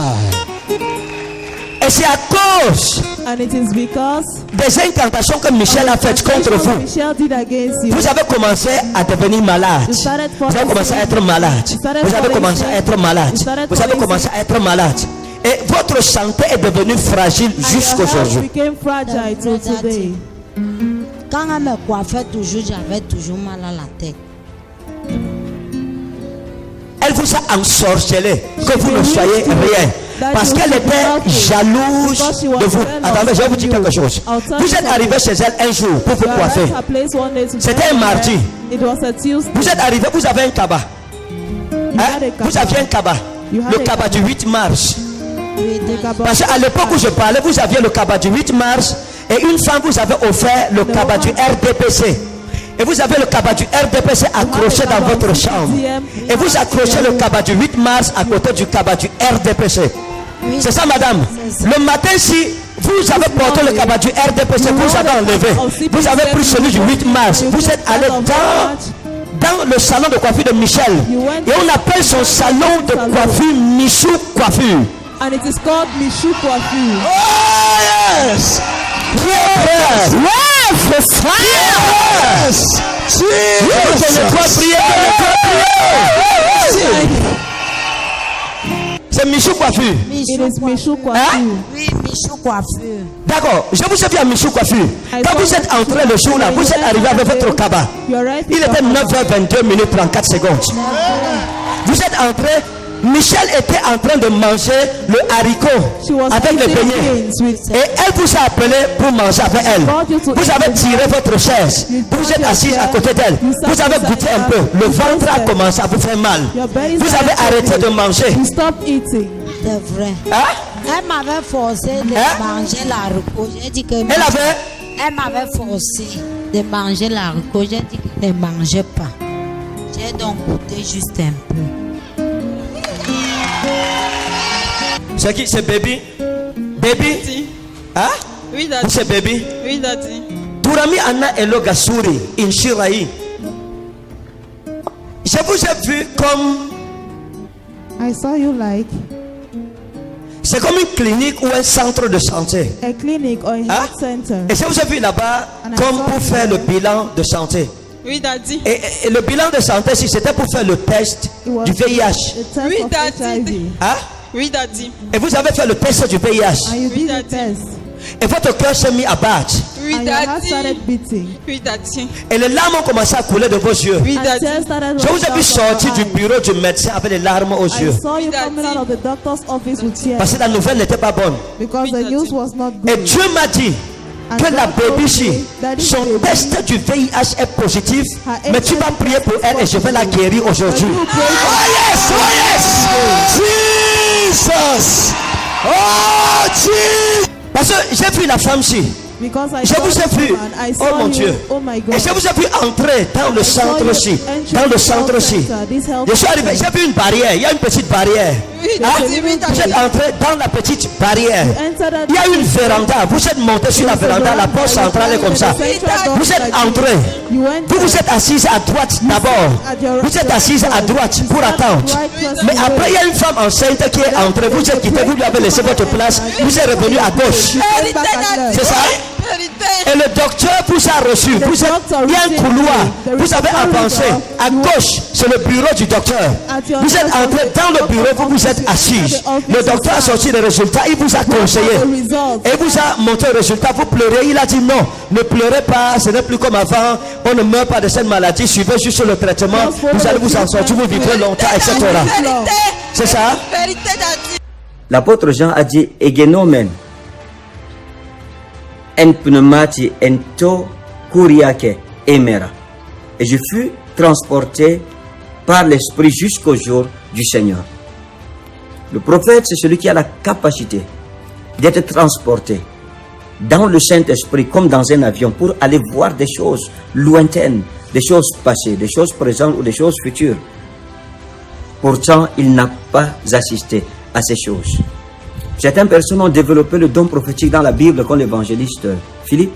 Et c'est à cause And it is because des incantations que Michel a faites contre vous. Michel did against you. Vous avez commencé à devenir malade. Vous avez commencé à être malade. Vous avez commencé à être malade. Vous avez commencé à être malade. Et votre santé est devenue fragile jusqu'aujourd'hui. Became fragile till today. Quand elle me coiffait toujours, j'avais toujours mal à la tête. Elle vous a ensorcelé que vous ne soyez rien. Parce qu'elle était jalouse de vous. Attendez, je vais vous dire quelque chose. Vous êtes arrivé chez elle un jour pour vous coiffer. C'était un mardi. Vous êtes arrivé, vous avez un cabas. Vous aviez un cabas. Le cabas du 8 mars. Parce qu'à l'époque où je parlais, vous aviez le cabas du 8 mars. Et une femme vous avait offert le cabas du RDPC. Et vous avez le cabas du RDPC accroché dans votre chambre. Et vous accrochez le cabas du 8 mars à côté du cabas du RDPC. C'est ça, madame. Le matin, si vous avez porté le cabas du RDPC, vous avez enlevé. Vous avez pris celui du 8 mars. Vous êtes allé dans le salon de coiffure de Michel. Et on appelle son salon de coiffure Michou Coiffure. And it is called Michou Coiffure. Oh yes! Yes! C'est Michou Coiffure. It is Michou Coiffure. Oui, Michou Coiffure. D'accord, je vous ai vu à Michou Coiffure. Quand vous êtes entré le jour là, vous êtes arrivé avec votre cabas. Il était 9h22 minutes 34 secondes. Vous êtes entré. Michel était en train de manger le haricot avec le beignet. Et elle vous a appelé pour manger avec elle. Vous avez tiré votre chaise. Vous êtes assise à côté d'elle. Vous avez goûté un peu. Le ventre a commencé à vous faire mal. Vous avez arrêté de manger. C'est vrai. Elle m'avait forcé de manger l'haricot. J'ai dit que elle m'avait forcé de manger l'haricot. J'ai dit que ne mangeais pas. J'ai donc goûté juste un peu. C'est qui? C'est Baby? Baby? Hein? Oui, Daddy. C'est Baby? Oui, Daddy. Turami Anna Elo Gasuri, Inshiraï. Je vous ai vu comme. I saw you like. C'est comme une clinique ou un centre de santé. A clinic or a health center. Et je vous ai vu là-bas comme pour faire le bilan de santé. Oui, Daddy. Et le bilan de santé, si c'était pour faire le test du VIH. Oui, Daddy. Hein? Oui, Daddy. Et vous avez fait le test du VIH. Oui, Daddy. Et votre cœur s'est mis à battre. Oui, Daddy. Oui, Daddy. Et les larmes ont commencé à couler de vos yeux. Oui, Daddy. Je vous ai vu sortir du bureau du médecin avec les larmes aux yeux. Parce que la nouvelle n'était pas bonne. Et Dieu m'a dit que la baby, son test du VIH est positif, mais tu vas prier pour elle et je vais la guérir aujourd'hui. Oh yes, oh yes, Jesus, oh Jesus. Parce que j'ai vu la femme-ci. Je vous ai vu, oh mon Dieu, et je vous ai vu entrer dans le centre-ci, Je suis arrivé, j'ai vu une barrière, il y a une petite barrière. Vous êtes entré dans la petite barrière. Il y a une véranda, vous êtes monté sur la véranda, la porte centrale est comme ça. Vous êtes entré, vous êtes assise à droite d'abord. Vous êtes assise à droite pour attendre. Mais après, il y a une femme enceinte qui est entrée, vous êtes quitté, vous lui avez laissé votre place, vous êtes revenu à gauche. C'est ça? Et le docteur vous a reçu. Il y a un couloir. Vous avez avancé. À gauche, c'est le bureau du docteur. Vous êtes entré dans le bureau, vous vous êtes assis. Le docteur a sorti les résultats. Il vous a conseillé. Et vous a montré le résultat. Vous pleurez. Il a dit non, ne pleurez pas. Ce n'est plus comme avant. On ne meurt pas de cette maladie. Suivez juste le traitement. Vous allez vous en sortir. Vous vivrez longtemps, etc. C'est ça? L'apôtre Jean a dit Egenomen. En pneumati en to kuriake emera. Et je fus transporté par l'Esprit jusqu'au jour du Seigneur. Le prophète, c'est celui qui a la capacité d'être transporté dans le Saint-Esprit comme dans un avion pour aller voir des choses lointaines, des choses passées, des choses présentes ou des choses futures. Pourtant, il n'a pas assisté à ces choses. Certaines personnes ont développé le don prophétique dans la Bible comme l'évangéliste Philippe,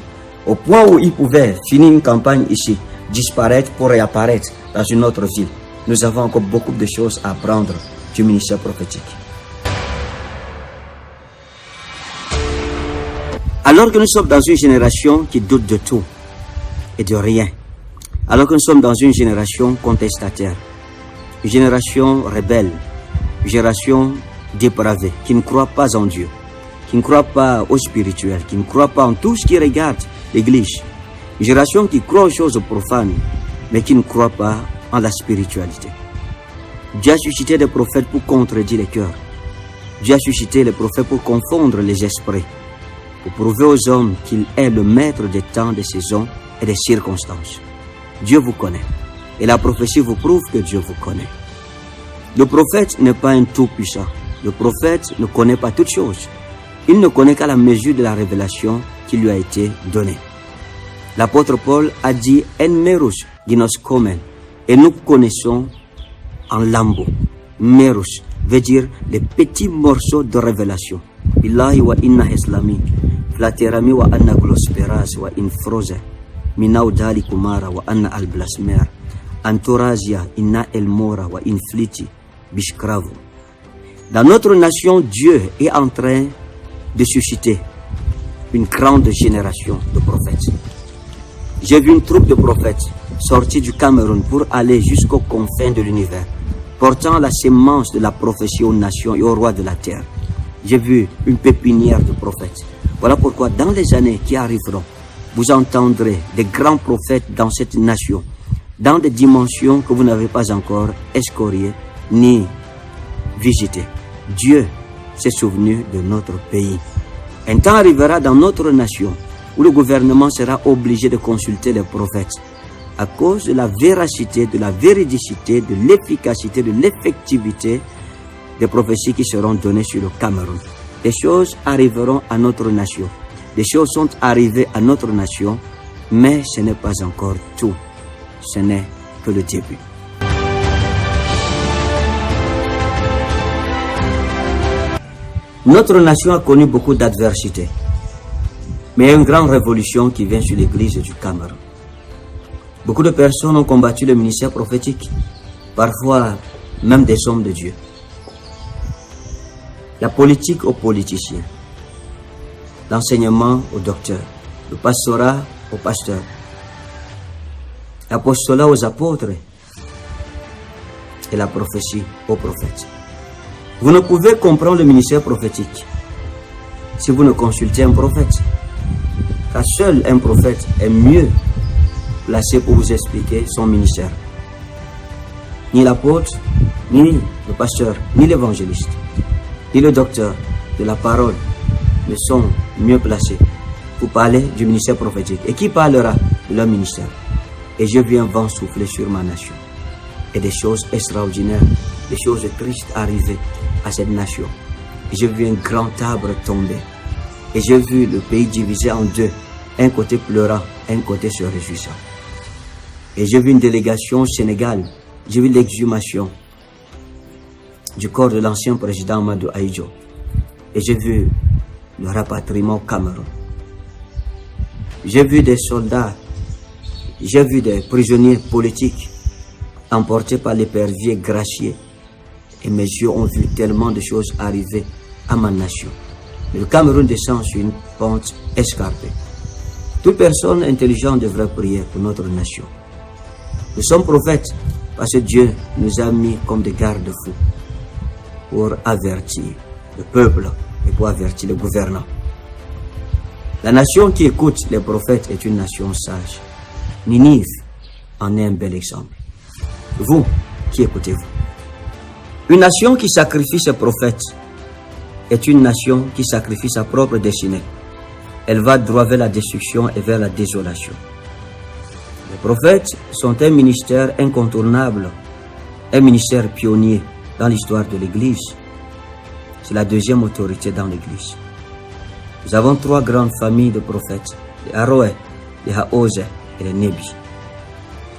au point où il pouvait finir une campagne ici, disparaître pour réapparaître dans une autre ville. nous avons encore beaucoup de choses à apprendre du ministère prophétique. Alors que nous sommes dans une génération qui doute de tout et de rien, alors que nous sommes dans une génération contestataire, une génération rebelle, une génération dépravée, qui ne croit pas en Dieu, qui ne croit pas au spirituel, qui ne croit pas en tout ce qui regarde l'Église, une génération qui croit aux choses profanes, mais qui ne croit pas en la spiritualité. Dieu a suscité des prophètes pour contredire les cœurs. Dieu a suscité les prophètes pour confondre les esprits, pour prouver aux hommes qu'il est le maître des temps, des saisons et des circonstances. Dieu vous connaît. Et la prophétie vous prouve que Dieu vous connaît. Le prophète n'est pas un tout-puissant. Le prophète ne connaît pas toutes choses. Il ne connaît qu'à la mesure de la révélation qui lui a été donnée. L'apôtre Paul a dit « En merus ginos komen » et nous connaissons en lambeaux. Merus veut dire les petits morceaux de révélation. Billahi wa inna islami, flaterami wa anna glosperas wa infroze, minau dali kumara wa anna alblasmer, antorazia inna elmora wa infliti, bishkravu. Dans notre nation, Dieu est en train de susciter une grande génération de prophètes. J'ai vu une troupe de prophètes sortis du Cameroun pour aller jusqu'aux confins de l'univers, portant la sémence de la prophétie aux nations et aux rois de la terre. J'ai vu une pépinière de prophètes. Voilà pourquoi dans les années qui arriveront, vous entendrez des grands prophètes dans cette nation, dans des dimensions que vous n'avez pas encore escoriées ni visitées. Dieu s'est souvenu de notre pays. Un temps arrivera dans notre nation où le gouvernement sera obligé de consulter les prophètes à cause de la véracité, de la véridicité, de l'efficacité, de l'effectivité des prophéties qui seront données sur le Cameroun. Des choses arriveront à notre nation. Des choses sont arrivées à notre nation, mais ce n'est pas encore tout. Ce n'est que le début. Notre nation a connu beaucoup d'adversités. Mais il y a une grande révolution qui vient sur l'église du Cameroun. Beaucoup de personnes ont combattu le ministère prophétique, parfois même des hommes de Dieu. La politique aux politiciens, l'enseignement aux docteurs, le pastorat aux pasteurs, l'apostolat aux apôtres et la prophétie aux prophètes. Vous ne pouvez comprendre le ministère prophétique si vous ne consultez un prophète. Car seul un prophète est mieux placé pour vous expliquer son ministère. Ni l'apôtre, ni le pasteur, ni l'évangéliste, ni le docteur de la parole ne sont mieux placés pour parler du ministère prophétique. Et qui parlera de leur ministère? Et je vis un vent souffler sur ma nation. Et des choses extraordinaires, des choses tristes arriver à cette nation. Et j'ai vu un grand arbre tomber. Et j'ai vu le pays divisé en deux. Un côté pleurant, un côté se réjouissant. Et j'ai vu une délégation au Sénégal. J'ai vu l'exhumation du corps de l'ancien président Amadou Ahidjo. Et j'ai vu le rapatriement au Cameroun. J'ai vu des soldats, j'ai vu des prisonniers politiques emportés par l'épervier Gracier. Et mes yeux ont vu tellement de choses arriver à ma nation. Mais le Cameroun descend sur une pente escarpée. Toute personne intelligente devrait prier pour notre nation. Nous sommes prophètes parce que Dieu nous a mis comme des garde-fous pour avertir le peuple et pour avertir le gouvernant. La nation qui écoute les prophètes est une nation sage. Ninive en est un bel exemple. Vous, qui écoutez-vous? Une nation qui sacrifie ses prophètes est une nation qui sacrifie sa propre destinée. Elle va droit vers la destruction et vers la désolation. Les prophètes sont un ministère incontournable, un ministère pionnier dans l'histoire de l'Église. C'est la deuxième autorité dans l'Église. Nous avons trois grandes familles de prophètes, les Aroé, les Haose et les Nébi.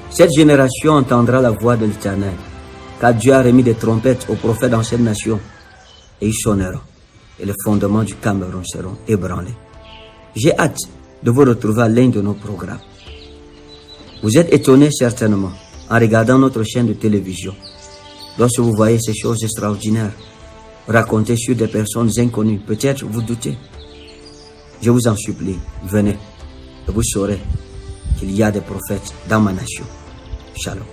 Cette génération entendra la voix de l'Éternel, car Dieu a remis des trompettes aux prophètes dans cette nation, et ils sonneront, et les fondements du Cameroun seront ébranlés. J'ai hâte de vous retrouver à l'un de nos programmes. Vous êtes étonnés certainement en regardant notre chaîne de télévision. Lorsque vous voyez ces choses extraordinaires racontées sur des personnes inconnues, peut-être vous doutez. Je vous en supplie, venez et vous saurez qu'il y a des prophètes dans ma nation. Shalom.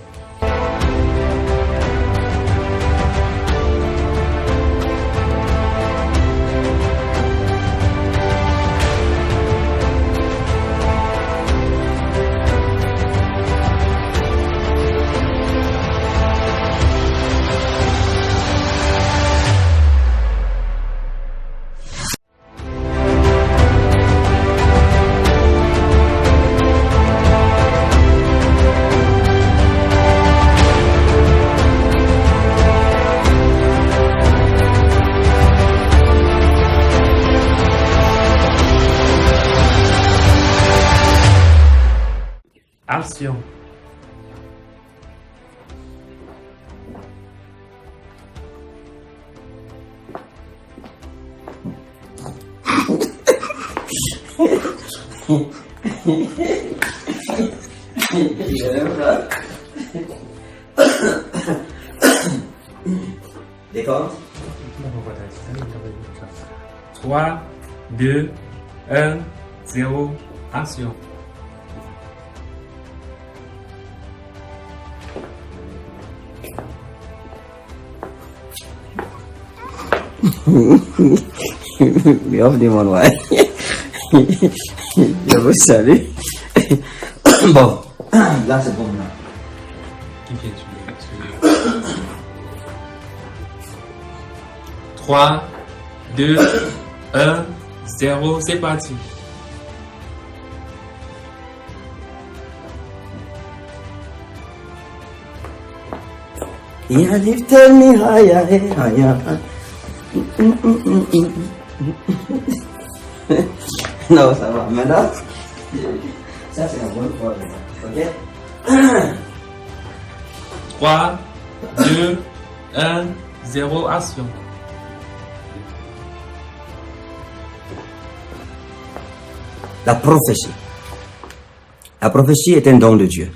Action. D'accord. 3, 2, 1, 0, action. Bienvenue mon roi. Je vous salue. Bon, là c'est bon là. Qui vient tu 3, 2, 1, 0, c'est parti. Ya lifted me higher, higher. Non, ça va. Maintenant, ça c'est la bonne fois. Ok? 3, 2, 1, 0, action. La prophétie. La prophétie est un don de Dieu.